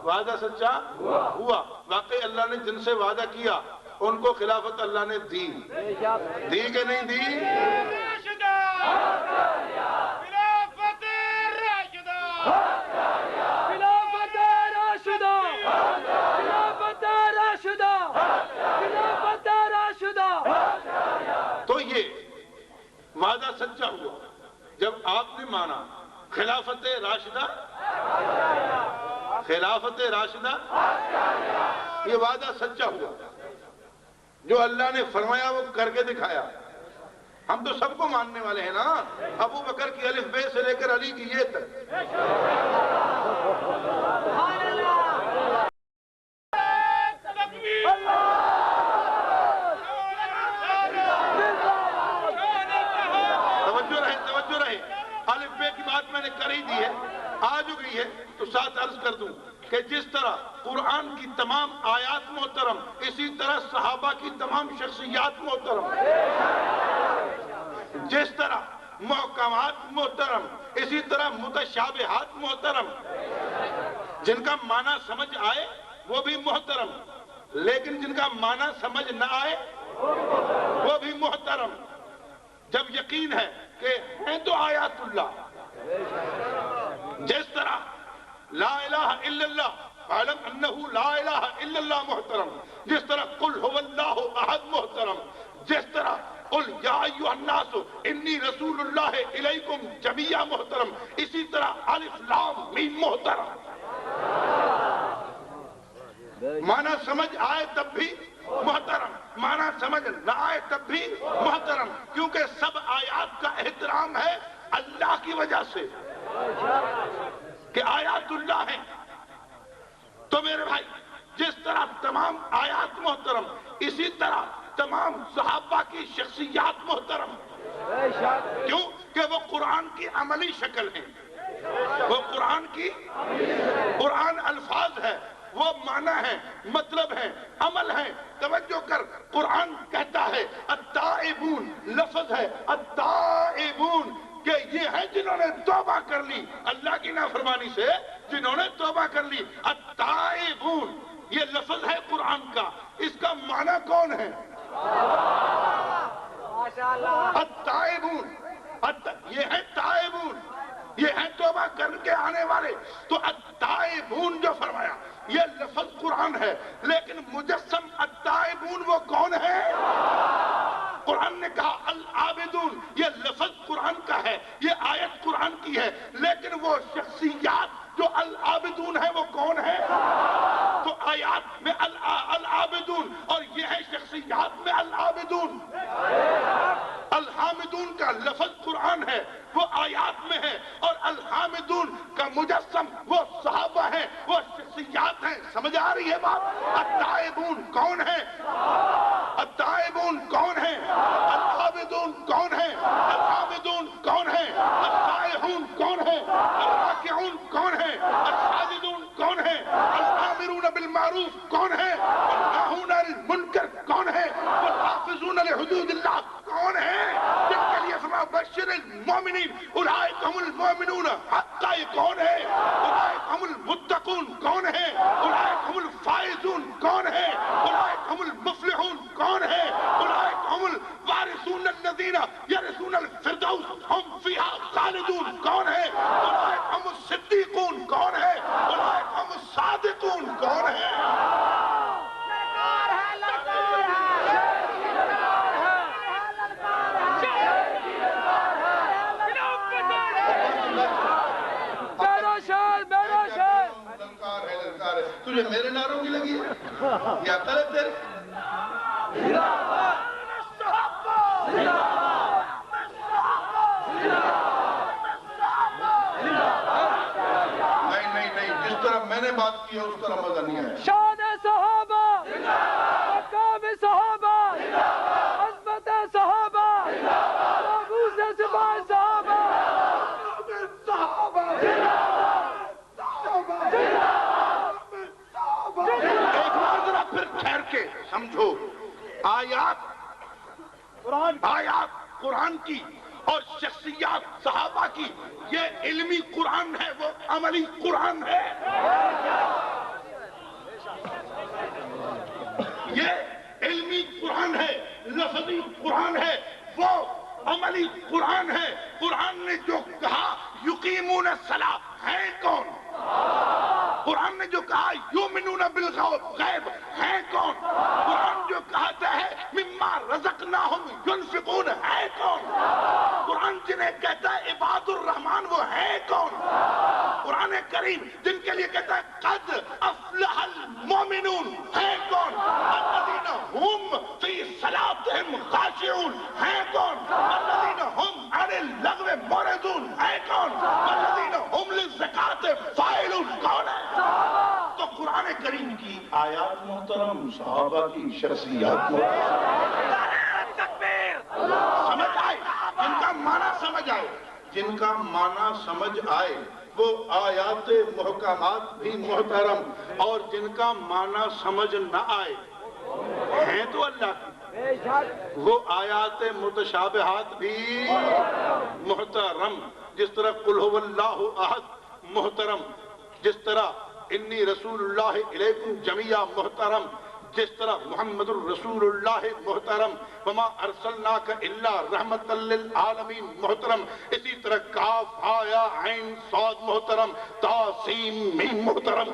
وعدہ سچا ہوا. واقعی اللہ نے جن سے وعدہ کیا ان کو خلافت اللہ نے دی. دی کہ نہیں دی؟ تو یہ وعدہ سچا ہوا جب آپ نے مانا خلافت راشدہ. خلافت راشدہ یہ وعدہ سچا ہوا. جو اللہ نے فرمایا وہ کر کے دکھایا. ہم تو سب کو ماننے والے ہیں نا. ابو بکر کی الف بے سے لے کر علی کی یہ تک. توجہ رہے. الف بے کی بات میں نے کر ہی دی ہے، آ جو گئی ہے تو ساتھ عرض کر دوں کہ جس طرح قرآن کی تمام آیات محترم، اسی طرح صحابہ کی تمام شخصیات محترم. جس طرح محکمات محترم اسی طرح متشابہات محترم. جن کا معنی سمجھ آئے وہ بھی محترم، لیکن جن کا معنی سمجھ نہ آئے وہ بھی محترم. جب یقین ہے کہ ہیں تو آیات اللہ. جس طرح لا الہ الا اللہ فاعلم انہ لا الہ الا اللہ محترم. جس طرح قل هو اللہ احد محترم. جس طرح قل یا ایھا الناس انی رسول اللہ الیکم جمیعا محترم. اسی طرح الف لام میم محترم. معنی سمجھ آئے تب بھی محترم، معنی سمجھ نہ آئے تب بھی محترم. کیونکہ سب آیات کا احترام ہے اللہ کی وجہ سے کہ آیات اللہ ہیں. تو میرے بھائی جس طرح تمام آیات محترم اسی طرح تمام صحابہ کی شخصیات محترم. کیوں کہ وہ قرآن کی عملی شکل ہیں. وہ قرآن کی قرآن الفاظ ہے، وہ معنی ہے، مطلب ہے، عمل ہے. توجہ کر. قرآن کہتا ہے التائبون، لفظ ہے التائبون کہ یہ ہے جنہوں نے توبہ کر لی اللہ کی نافرمانی سے، جنہوں نے توبہ کر لی. التائبون یہ لفظ ہے قرآن کا. اس کا معنی کون ہے؟ التائبون. یہ ہے تائبون، یہ ہے توبہ کر کے آنے والے. تو التائبون جو فرمایا یہ لفظ قرآن ہے، لیکن مجسم التائبون وہ کون ہے؟ قرآن نے کہا العابدون، یہ لفظ قرآن کا ہے، یہ آیت قرآن کی ہے، لیکن وہ شخصیات جو العابدون ہیں وہ کون ہے؟ تو آیات میں ہے وہ آیات میں ہے، اور الحامدون کا مجسم وہ صحابہ ہیں، وہ شخصیات ہیں. سمجھ آ رہی ہے بات؟ التائبون کون ہے؟ التائبون کون ہے؟ العابدون کون ہے؟ الحامدون کون ہے؟ السائحون کون ہے؟ الراکعون کون ہے؟ الساجدون کون ہے؟ الآمرون بالمعروف کون ہے؟ والناہون عن المنکر کون ہے؟ والحافظون لحدود اللہ کون ہے؟ جن کے لیے فرمایا بشر المؤمنین اولئک هم المؤمنون حقا. یہ کون ہے؟ اولئک هم المتقون کون ہے؟ اولئک هم الفائزون کون ہے؟ اولئک هم المفلحون کون ہے؟ اولئک هم الوارثون الذین یرثون الفردوس هم فیہا خالدون کون ہے؟ اولئک هم الصدیقون کون ہے؟ اولئک هم الصادقون کون ہے؟ تجھے میرے نعروں کی لگی ہے یا طلب تیرے؟ نہیں جس طرح میں نے بات کی ہے اس طرح مزہ نہیں آیا. شان صحابہ، مقام صحابہ، عظمت صحابہ، ناموس سپاہ صحابہ. ایک بار ذرا پھر ٹھہر کے سمجھو. آیات قرآن کی اور شخصیات صحابہ کی، یہ علمی قرآن ہے، وہ عملی قرآن ہے. یہ علمی قرآن ہے، لفظی قرآن ہے، وہ عملی قرآن ہے. قرآن نے جو کہا یقیمون الصلاۃ ہے کون؟ قرآن نے جو کہا یؤمنون بالغیب ہے کون؟ قرآن جو کہتا ہے مما رزقناہم ينفقون ہے کون؟ قرآن جنہیں کہتا ہے عباد الرحمن وہ ہے کون؟ قرآن کریم جن کے لیے کہتا ہے قد افلح المؤمنون ہے کون؟ الذین هم فی صلاتهم خاشعون ہے کون؟ الذین هم عن اللغو معرضون ہے کون؟ الذین هم للزکاۃ فاعلون کون ہے؟ تو قرآن کریم کی آیات محترم، صحابہ کی شخصیات محترم. سمجھ آئے؟ جن کا معنی سمجھ آئے، جن کا معنی سمجھ آئے وہ آیات محکمات بھی محترم، اور جن کا معنی سمجھ نہ آئے ہیں تو اللہ کی وہ آیات متشابہات بھی محترم. جس طرح قل هو اللہ احد محترم، جس طرح انی رسول اللہ علیکم جمیعا محترم، جس طرح محمد الرسول اللہ محترم، وما ارسلناک الا رحمتا للعالمین محترم. اسی طرح کاف ہا یا عین صاد محترم، تا سین میم محترم.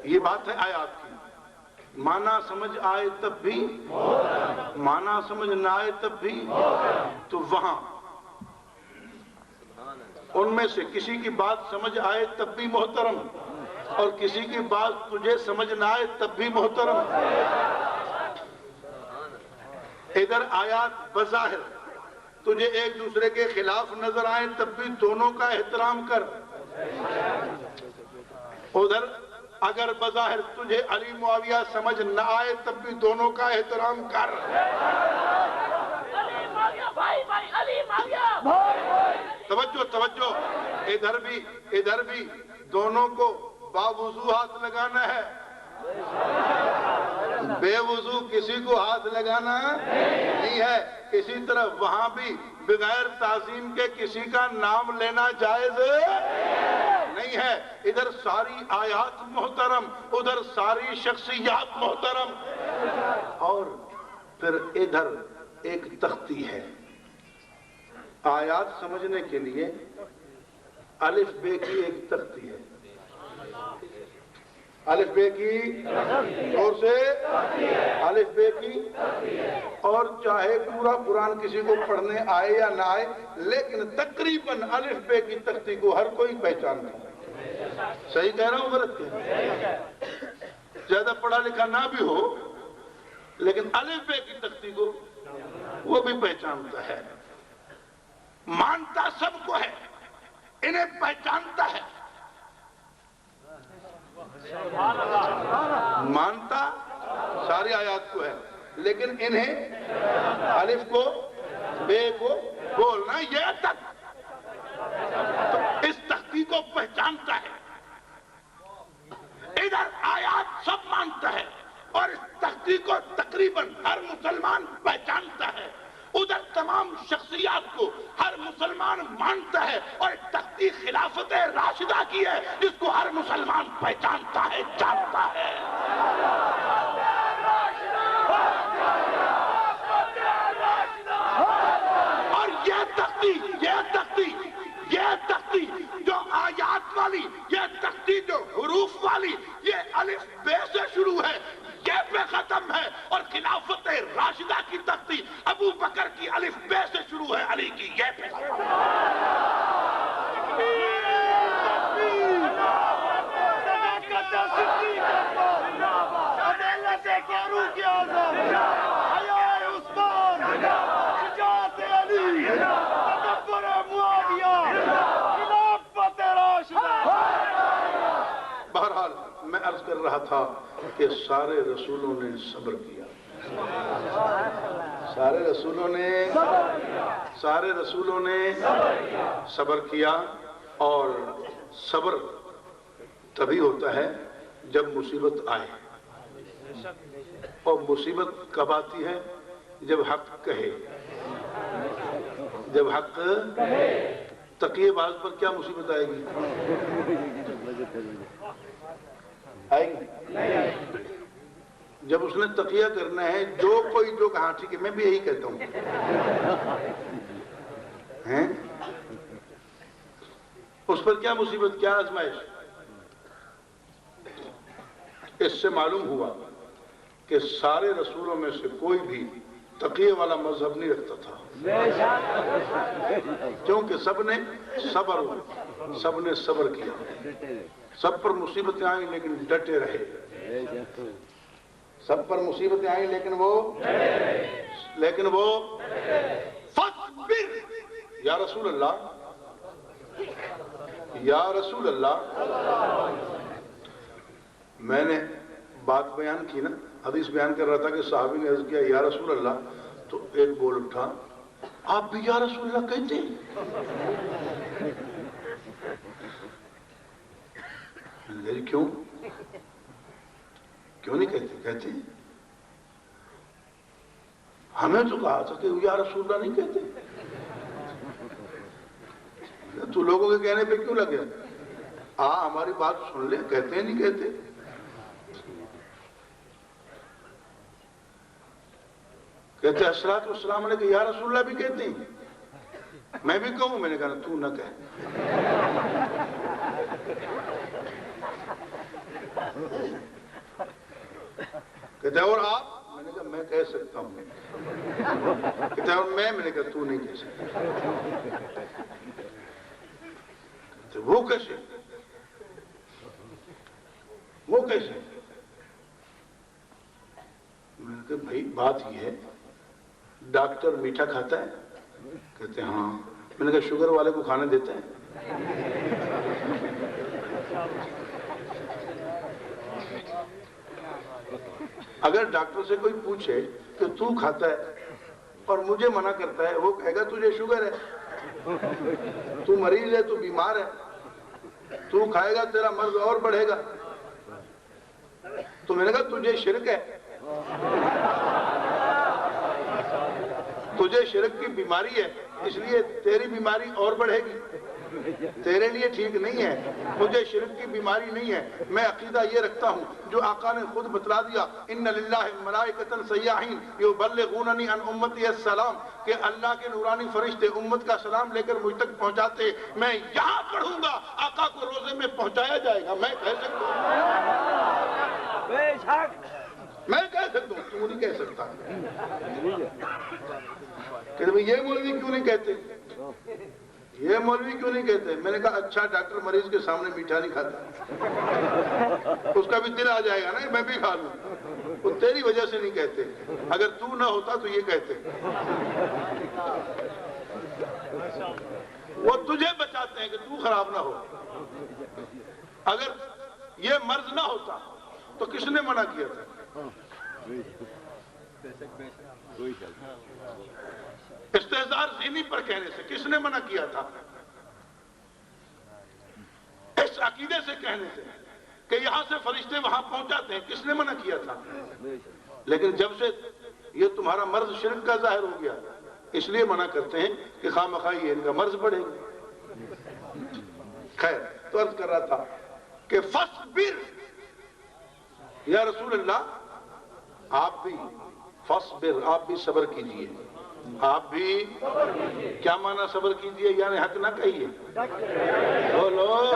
یہ بات ہے آیات کی. معنی سمجھ آئے تب بھی، معنی سمجھ نہ آئے تب بھی. تو وہاں ان میں سے کسی کی بات سمجھ آئے تب بھی محترم، اور کسی کی بات تجھے سمجھ نہ آئے تب بھی محترم. ادھر آیات بظاہر تجھے ایک دوسرے کے خلاف نظر آئے تب بھی دونوں کا احترام کر. ادھر اگر بظاہر تجھے علی معاویہ سمجھ نہ آئے تب بھی دونوں کا احترام کر. توجہ. ادھر بھی دونوں کو باوضو ہاتھ لگانا ہے، بے وضو کسی کو ہاتھ لگانا نہیں ہے. اسی طرح وہاں بھی بغیر تعظیم کے کسی کا نام لینا جائز نہیں ہے. ادھر ساری آیات محترم، ادھر ساری شخصیات محترم. اور پھر ادھر ایک تختی ہے آیات سمجھنے کے لیے، الف بے کی ایک تختی ہے. الف بے کی اور سے الف بے کی، اور چاہے پورا قرآن کسی کو پڑھنے آئے یا نہ آئے، لیکن تقریباً الف بے کی تختی کو ہر کوئی پہچانتا ہے. صحیح کہہ رہا ہوں غلط کہہ رہا ہوں؟ زیادہ پڑھا لکھا نہ بھی ہو لیکن الف بے کی تختی کو وہ بھی پہچانتا ہے، مانتا سب کو ہے، انہیں پہچانتا ہے، مانتا ساری آیات کو ہے، لیکن انہیں الف کو بے کو بولنا یہ تک تو اس تختی کو پہچانتا ہے، ادھر آیات سب مانتا ہے اور اس تختی کو تقریباً ہر مسلمان پہچانتا ہے، ادھر تمام شخصیات کو ہر مسلمان مانتا ہے، اور ایک تختی خلافت راشدہ کی ہے جس کو ہر مسلمان پہچانتا ہے، جانتا ہے۔ اور یہ تختی جو آیات والی، یہ تختی جو حروف والی، یہ الف بے سے شروع ہے، یہ پہ ختم ہے، اور خلافت راشدہ کی تختی ابو بکر کی الف بے سے شروع ہے، علی کی یہ پہ ختم بہرحال میں عرض کر رہا تھا کہ سارے رسولوں نے صبر کیا، سارے رسولوں نے صبر کیا، اور صبر تبھی ہوتا ہے جب مصیبت آئے، اور مصیبت کب آتی ہے؟ جب حق کہے، جب حق تقیہ باز پر کیا مصیبت آئے گی؟ آئے گی جب اس نے تقیہ کرنا ہے، جو کوئی جو کہا ٹھیک ہے میں بھی یہی کہتا ہوں، اس پر کیا مصیبت، کیا آزمائش؟ اس سے معلوم ہوا کہ سارے رسولوں میں سے کوئی بھی تقیہ والا مذہب نہیں رکھتا تھا، کیونکہ سب نے صبر کیا، سب پر مصیبتیں آئیں لیکن ڈٹے رہے، سب پر مصیبتیں آئیں لیکن وہ فاصبر یا رسول اللہ، میں نے بات بیان کی نا، حدیث بیان کر رہا تھا کہ صحابی نے عرض کیا یا رسول اللہ، تو ایک بول اٹھا آپ بھی یا رسول اللہ کہتے ہیں؟ کیوں نہیں کہتے ہیں؟ ہمیں تو کہا تھا کہ یا رسول اللہ نہیں کہتے، تو لوگوں کے کہنے پہ کیوں لگے؟ ہماری بات سن لے، کہتے ہیں نہیں کہتے؟ کہتے الصلوۃ والسلام علیہ کہ یا رسول اللہ بھی کہتے ہیں، میں بھی کہوں؟ میں نے کہا تو نہ کہہ، کہتے اور آپ؟ میں نے کہا میں کہہ سکتا ہوں، کہتے اور میں نے کہا تو نہیں کہہ سکتا، کہتے وہ کیسے؟ میں نے کہا بھائی بات یہ ہے، ڈاکٹر میٹھا کھاتا ہے؟ کہتے ہاں۔ میں نے کہا شوگر والے کو کھانے دیتے ہیں؟ اگر ڈاکٹر سے کوئی پوچھے کہ تو کھاتا ہے اور مجھے منع کرتا ہے، وہ کہے گا تجھے شوگر ہے، تو مریض ہے، تو بیمار ہے، تو کھائے گا تیرا مرض اور بڑھے گا۔ تو میں نے کہا تجھے شرک ہے، تجھے شرک کی بیماری ہے، اس لیے تیری بیماری اور بڑھے گی، تیرے لیے ٹھیک نہیں ہے، مجھے شرک کی بیماری نہیں ہے، میں عقیدہ یہ رکھتا ہوں جو آقا نے خود بتلا دیا، ان للہ ملائکۃ سیاحین یبلغوننی عن امتی السلام، کہ اللہ کے نورانی فرشتے امت کا سلام لے کر مجھ تک پہنچاتے، میں یہاں پڑھوں گا آقا کو روزے میں پہنچایا جائے گا، میں کہہ سکتا ہوں، میں کہہ سکتا ہوں، تو نہیں کہہ سکتا۔ کہ یہ مولوی کیوں نہیں کہتے، یہ مولوی کیوں نہیں کہتے؟ میں نے کہا اچھا ڈاکٹر مریض کے سامنے میٹھا نہیں کھاتا، اس کا بھی دل آ جائے گا نا میں بھی کھا لوں، وہ تیری وجہ سے نہیں کہتے، اگر تو نہ ہوتا تو یہ کہتے۔ وہ تجھے بچاتے ہیں کہ تو خراب نہ ہو۔ اگر یہ مرض نہ ہوتا تو کس نے منع کیا تھا؟ استحضار ذہنی پر کہنے سے کس نے منع کیا تھا؟ اس عقیدے سے کہنے سے کہ یہاں سے فرشتے وہاں پہنچاتے ہیں کس نے منع کیا تھا؟ لیکن جب سے یہ تمہارا مرض شرک کا ظاہر ہو گیا اس لیے منع کرتے ہیں کہ خواہ مخواہ یہ ان کا مرض بڑھے گا۔ خیر، تو عرض کر رہا تھا کہ فصبر یا رسول اللہ، آپ بھی فصبر، آپ بھی صبر کیجئے، آپ بھی کیا معنی صبر کیجئے؟ یعنی حق نہ کہیے، بولو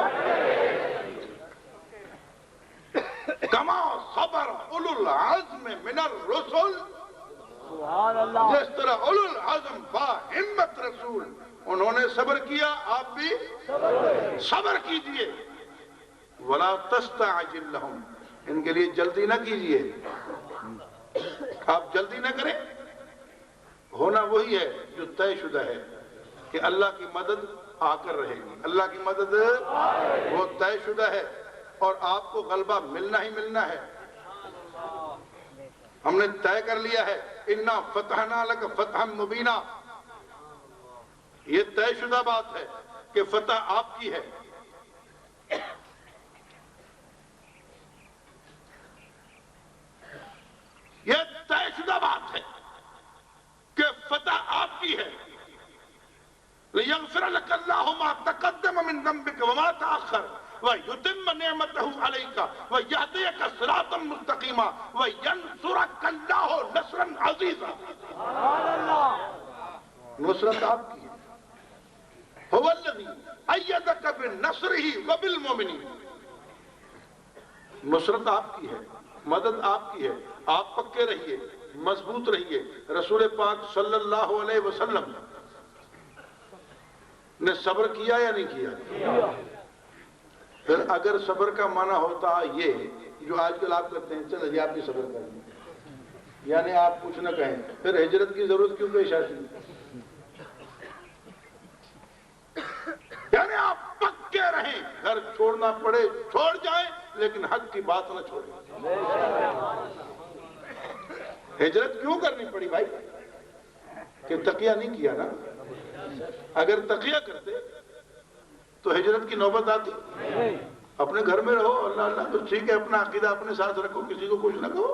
کما صبر اولو العزم من الرسل، جس طرح اولو العزم با ہمت رسول انہوں نے صبر کیا، آپ بھی صبر کیجئے۔ ولا تستعجل لهم، ان کے لیے جلدی نہ کیجئے، آپ جلدی نہ کریں۔ ہونا وہی ہے جو طے شدہ ہے کہ اللہ کی مدد آ کر رہے گی، اللہ کی مدد وہ طے شدہ ہے اور آپ کو غلبہ ملنا ہی ملنا ہے۔ ہم نے طے کر لیا ہے اِنَّا فَتَحْنَا لَكَ فَتْحًا مُبِينًا، یہ طے شدہ بات ہے کہ فتح آپ کی ہے۔ یہ طے شدہ بات ہے کہ فتح آپ کی ہے۔ لِيَغْفِرَ لَكَ اللَّهُ مَا تَقَدَّمَ مِن ذَنبِكَ وَمَا تَأَخَّرَ وَيُتِمَّ نِعْمَتَهُ عَلَيْكَ وَيَهْدِيَكَ صِرَاطًا مُسْتَقِيمًا وَيَنْصُرَكَ اللَّهُ نَصْرًا عَزِيزًا۔ نصرت آپ کی ہے۔ هُوَ الَّذِي أَيَّدَكَ بِالنَّصْرِهِ وَبِالْمُؤْمِنِينَ، نصرت آپ کی ہے، مدد آپ کی ہے، آپ پکے رہیے، مضبوط رہیے۔ رسول پاک صلی اللہ علیہ وسلم نے صبر کیا یا نہیں کیا؟ پھر اگر صبر کا معنی ہوتا یہ جو آج کل آپ کرتے ہیں، چلو جی آپ بھی صبر کریں، یعنی آپ کچھ نہ کہیں، پھر ہجرت کی ضرورت کیوں پیش آتی؟ یعنی آپ پکے رہیں، گھر چھوڑنا پڑے چھوڑ جائیں لیکن حق کی بات نہ چھوڑیں۔ ہجرت کیوں کرنی پڑی بھائی؟ کہ تقیہ نہیں کیا نا۔ اگر تقیہ کرتے تو ہجرت کی نوبت آتی؟ اپنے گھر میں رہو، اللہ اللہ تو ٹھیک ہے، اپنا عقیدہ اپنے ساتھ رکھو، کسی کو کچھ نہ کہو۔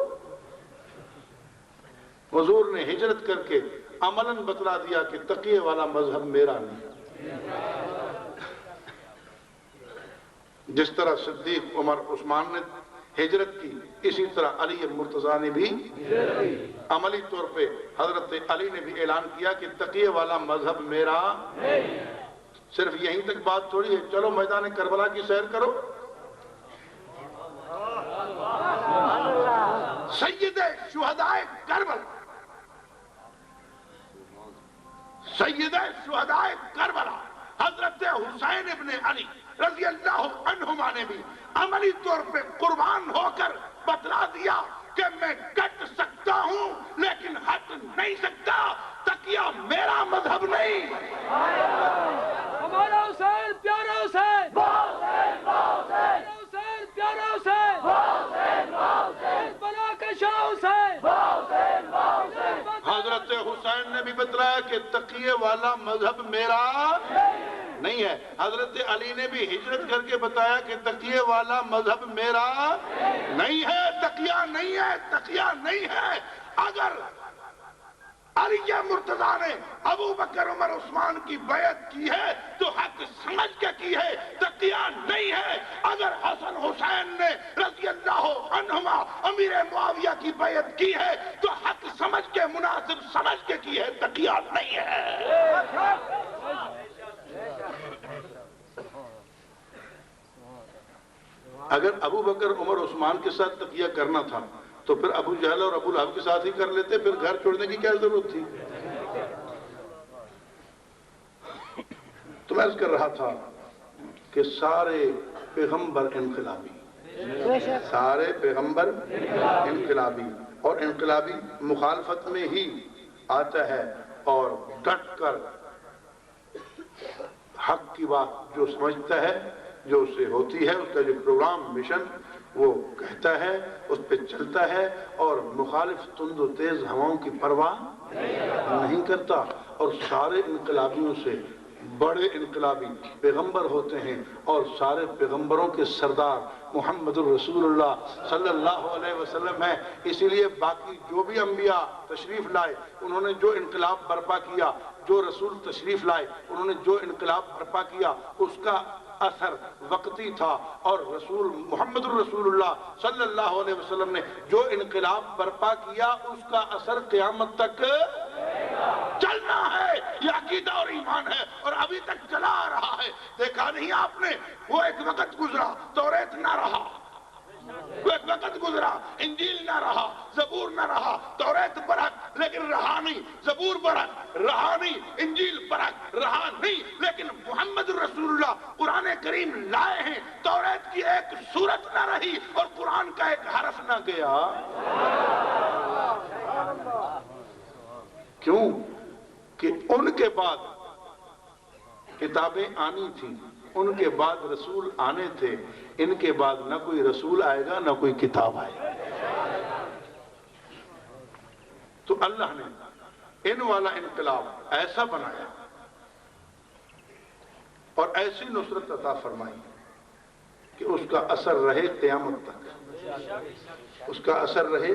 حضور نے ہجرت کر کے عملاً بتلا دیا کہ تقیہ والا مذہب میرا نہیں۔ جس طرح صدیق عمر عثمان نے ہجرت کی، اسی طرح علی مرتضیٰ نے بھی عملی طور پہ حضرت علی نے بھی اعلان کیا کہ تقیہ والا مذہب میرا۔ صرف یہیں تک بات تھوڑی ہے، چلو میدان کربلا کی سیر کرو۔ سید شہداء کربلا، سید شہداء کربلا حضرت حسین ابن علی رضی اللہ عنہما نے بھی عملی طور پہ قربان ہو کر بتلا دیا کہ میں کٹ سکتا ہوں لیکن ہٹ نہیں سکتا، تقیہ میرا مذہب نہیں۔ ہمارا حسین پیارا حسین، حسین پیارا حسین، بنا کے شاہ حسین۔ حضرت حسین نے بھی بتلایا کہ تقیہ والا مذہب میرا نہیں ہے۔ حضرت علی نے بھی ہجرت کر کے بتایا کہ تقیہ والا مذہب میرا نہیں ہے، تقیہ نہیں ہے، تقیہ نہیں ہے۔ اگر علی مرتضیٰ نے ابو بکر عمر عثمان کی بیعت کی ہے تو حق سمجھ کے کی ہے، تقیہ نہیں ہے۔ اگر حسن حسین نے رضی اللہ عنہما امیر معاویہ کی بیعت کی ہے تو حق سمجھ کے مناسب سمجھ کے کی ہے، تقیہ نہیں ہے۔ اگر ابو بکر عمر عثمان کے ساتھ تقیہ کرنا تھا تو پھر ابو جہل اور ابو لہب کے ساتھ ہی کر لیتے، پھر گھر چھوڑنے کی کیا ضرورت تھی؟ تو میں عرض کر رہا تھا کہ سارے پیغمبر انقلابی، سارے پیغمبر انقلابی، اور انقلابی مخالفت میں ہی آتا ہے اور ڈٹ کر حق کی بات جو سمجھتا ہے، جو اس سے ہوتی ہے، اس کا جو پروگرام مشن وہ کہتا ہے، اس پہ چلتا ہے، اور مخالف تند و تیز ہواؤں کی پرواہ نہیں کرتا۔ اور سارے انقلابیوں سے بڑے انقلابی پیغمبر ہوتے ہیں، اور سارے پیغمبروں کے سردار محمد الرسول اللہ صلی اللہ علیہ وسلم ہیں۔ اسی لیے باقی جو بھی انبیاء تشریف لائے، انہوں نے جو انقلاب برپا کیا، جو رسول تشریف لائے انہوں نے جو انقلاب برپا کیا، اس کا اثر وقتی تھا، اور رسول محمد الرسول اللہ صلی اللہ علیہ وسلم نے جو انقلاب برپا کیا، اس کا اثر قیامت تک چلنا ہے۔ یہ عقیدہ اور ایمان ہے، اور ابھی تک چلا آ رہا ہے۔ دیکھا نہیں آپ نے، وہ ایک وقت گزرا توریت نہ رہا، وہ ایک وقت گزرا انجیل نہ رہا، زبور نہ رہا، توریت برحق لیکن رہا نہیں، زبور برحق رہا نہیں، انجیل برحق رہا نہیں، لیکن محمد رسول اللہ قرآن کریم لائے ہیں۔ توریت کی ایک صورت نہ رہی اور قرآن کا ایک حرف نہ گیا۔ کیوں کہ ان کے بعد کتابیں آنی تھیں، ان کے بعد رسول آنے تھے، ان کے بعد نہ کوئی رسول آئے گا نہ کوئی کتاب آئے گا۔ تو اللہ نے ان والا انقلاب ایسا بنایا اور ایسی نصرت عطا فرمائی کہ اس کا اثر رہے قیامت تک، اس کا اثر رہے۔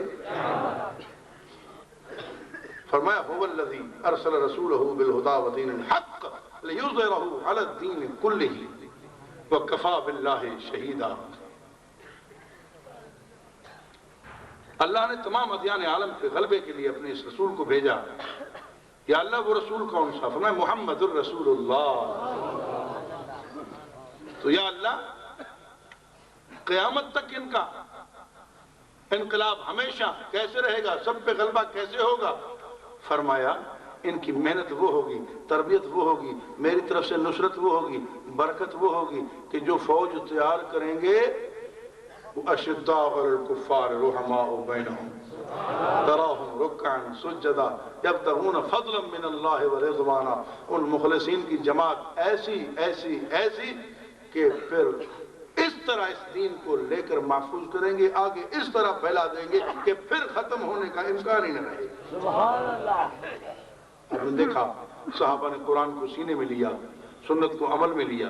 فرمایا هو الذی ارسل رسولہ بالہدی ودین الحق لیظہرہ علی الدین کلہ وکفی باللہ شہیدا۔ اللہ نے تمام ادیان عالم کے غلبے کے لیے اپنے اس رسول کو بھیجا۔ یا اللہ وہ رسول کون سا؟ فرمایا محمد الرسول اللہ۔ تو یا اللہ قیامت تک ان کا انقلاب ہمیشہ کیسے رہے گا، سب پہ غلبہ کیسے ہوگا؟ فرمایا ان کی محنت وہ ہوگی، تربیت وہ ہوگی، میری طرف سے نصرت وہ ہوگی، برکت وہ ہوگی کہ جو فوج تیار کریں گے اشداء علی الکفار رحماء بینہم تراہم رکعا سجدا یبتغون فضلا من اللہ ورضوانا۔ ان مخلصین کی جماعت ایسی ایسی ایسی کہ پھر اس طرح اس دین کو لے کر محفوظ کریں گے، آگے اس طرح پھیلا دیں گے کہ پھر ختم ہونے کا امکان ہی نہ رہے۔ سبحان اللہ۔ آپ نے دیکھا صحابہ نے قرآن کو سینے میں لیا، سنت کو عمل میں لیا،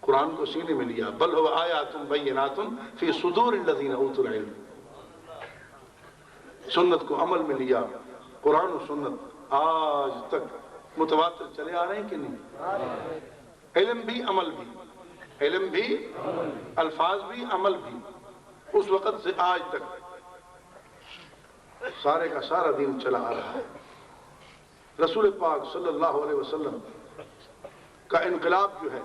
قرآن کو سینے میں لیا۔ بل هو آیات بینات فی صدور الذین اوتوا العلم۔ سنت کو عمل میں لیا، قرآن و سنت آج تک متواتر چلے آ رہے ہیں کہ نہیں؟ علم بھی عمل بھی، علم بھی الفاظ بھی عمل بھی، اس وقت سے آج تک سارے کا سارا دین چلا آ رہا ہے۔ رسول پاک صلی اللہ علیہ وسلم کا انقلاب جو ہے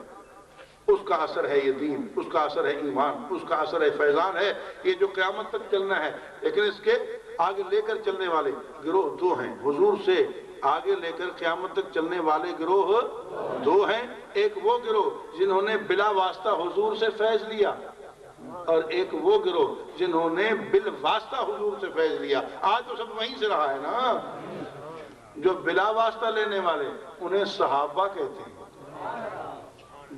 اس کا اثر ہے یہ دین، اس کا اثر ہے ایمان، اس کا اثر ہے فیضان ہے، یہ جو قیامت تک چلنا ہے۔ لیکن اس کے آگے لے کر چلنے والے گروہ دو ہیں، حضور سے آگے لے کر قیامت تک چلنے والے گروہ دو ہیں۔ ایک وہ گروہ جنہوں نے بلا واسطہ حضور سے فیض لیا، اور ایک وہ گروہ جنہوں نے بالواسطہ حضور سے فیض لیا۔ آج تو سب وہیں سے رہا ہے نا۔ جو بلا واسطہ لینے والے انہیں صحابہ کہتے ہیں،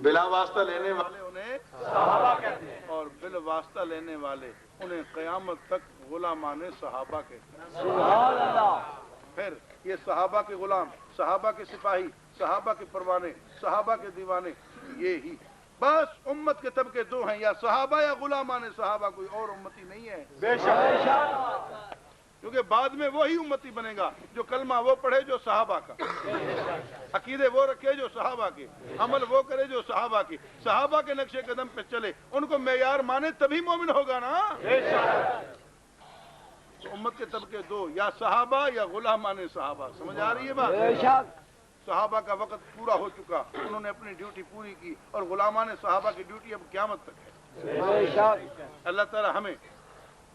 بلا واسطہ لینے والے انہیں صحابہ کہتے ہیں، اور بالواسطہ لینے والے انہیں قیامت تک غلامان صحابہ کہتے ہیں۔ سبحان اللہ۔ پھر یہ صحابہ کے غلام، صحابہ کے سپاہی، صحابہ کے پروانے، صحابہ کے دیوانے، یہ ہی بس امت کے طبقے دو ہیں، یا صحابہ یا غلامان صحابہ، کوئی اور امتی نہیں ہے۔ بے شک۔ کیونکہ بعد میں وہی امتی بنے گا جو کلمہ وہ پڑھے جو صحابہ کا، عقیدے وہ رکھے جو صحابہ کے، عمل وہ کرے جو صحابہ کی، صحابہ کے نقش قدم پہ چلے، ان کو معیار مانے تبھی مومن ہوگا نا۔ تو امت کے طبقے دو، یا صحابہ یا غلامان صحابہ۔ سمجھ آ رہی ہے بات؟ بے شک۔ صحابہ کا وقت پورا ہو چکا، انہوں نے اپنی ڈیوٹی پوری کی، اور غلامان صحابہ کی ڈیوٹی اب قیامت تک ہے۔ بے شک۔ اللہ تعالی ہمیں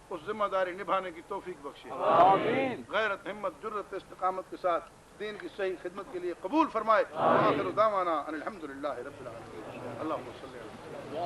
اس ذمہ داری نبھانے کی توفیق بخشے، آمین۔ غیرت، ہمت، جرت، استقامت کے ساتھ دین کی صحیح خدمت کے لیے قبول فرمائے۔ آخر دعوانا ان الحمدللہ رب العالمین۔ اللہم صلی علی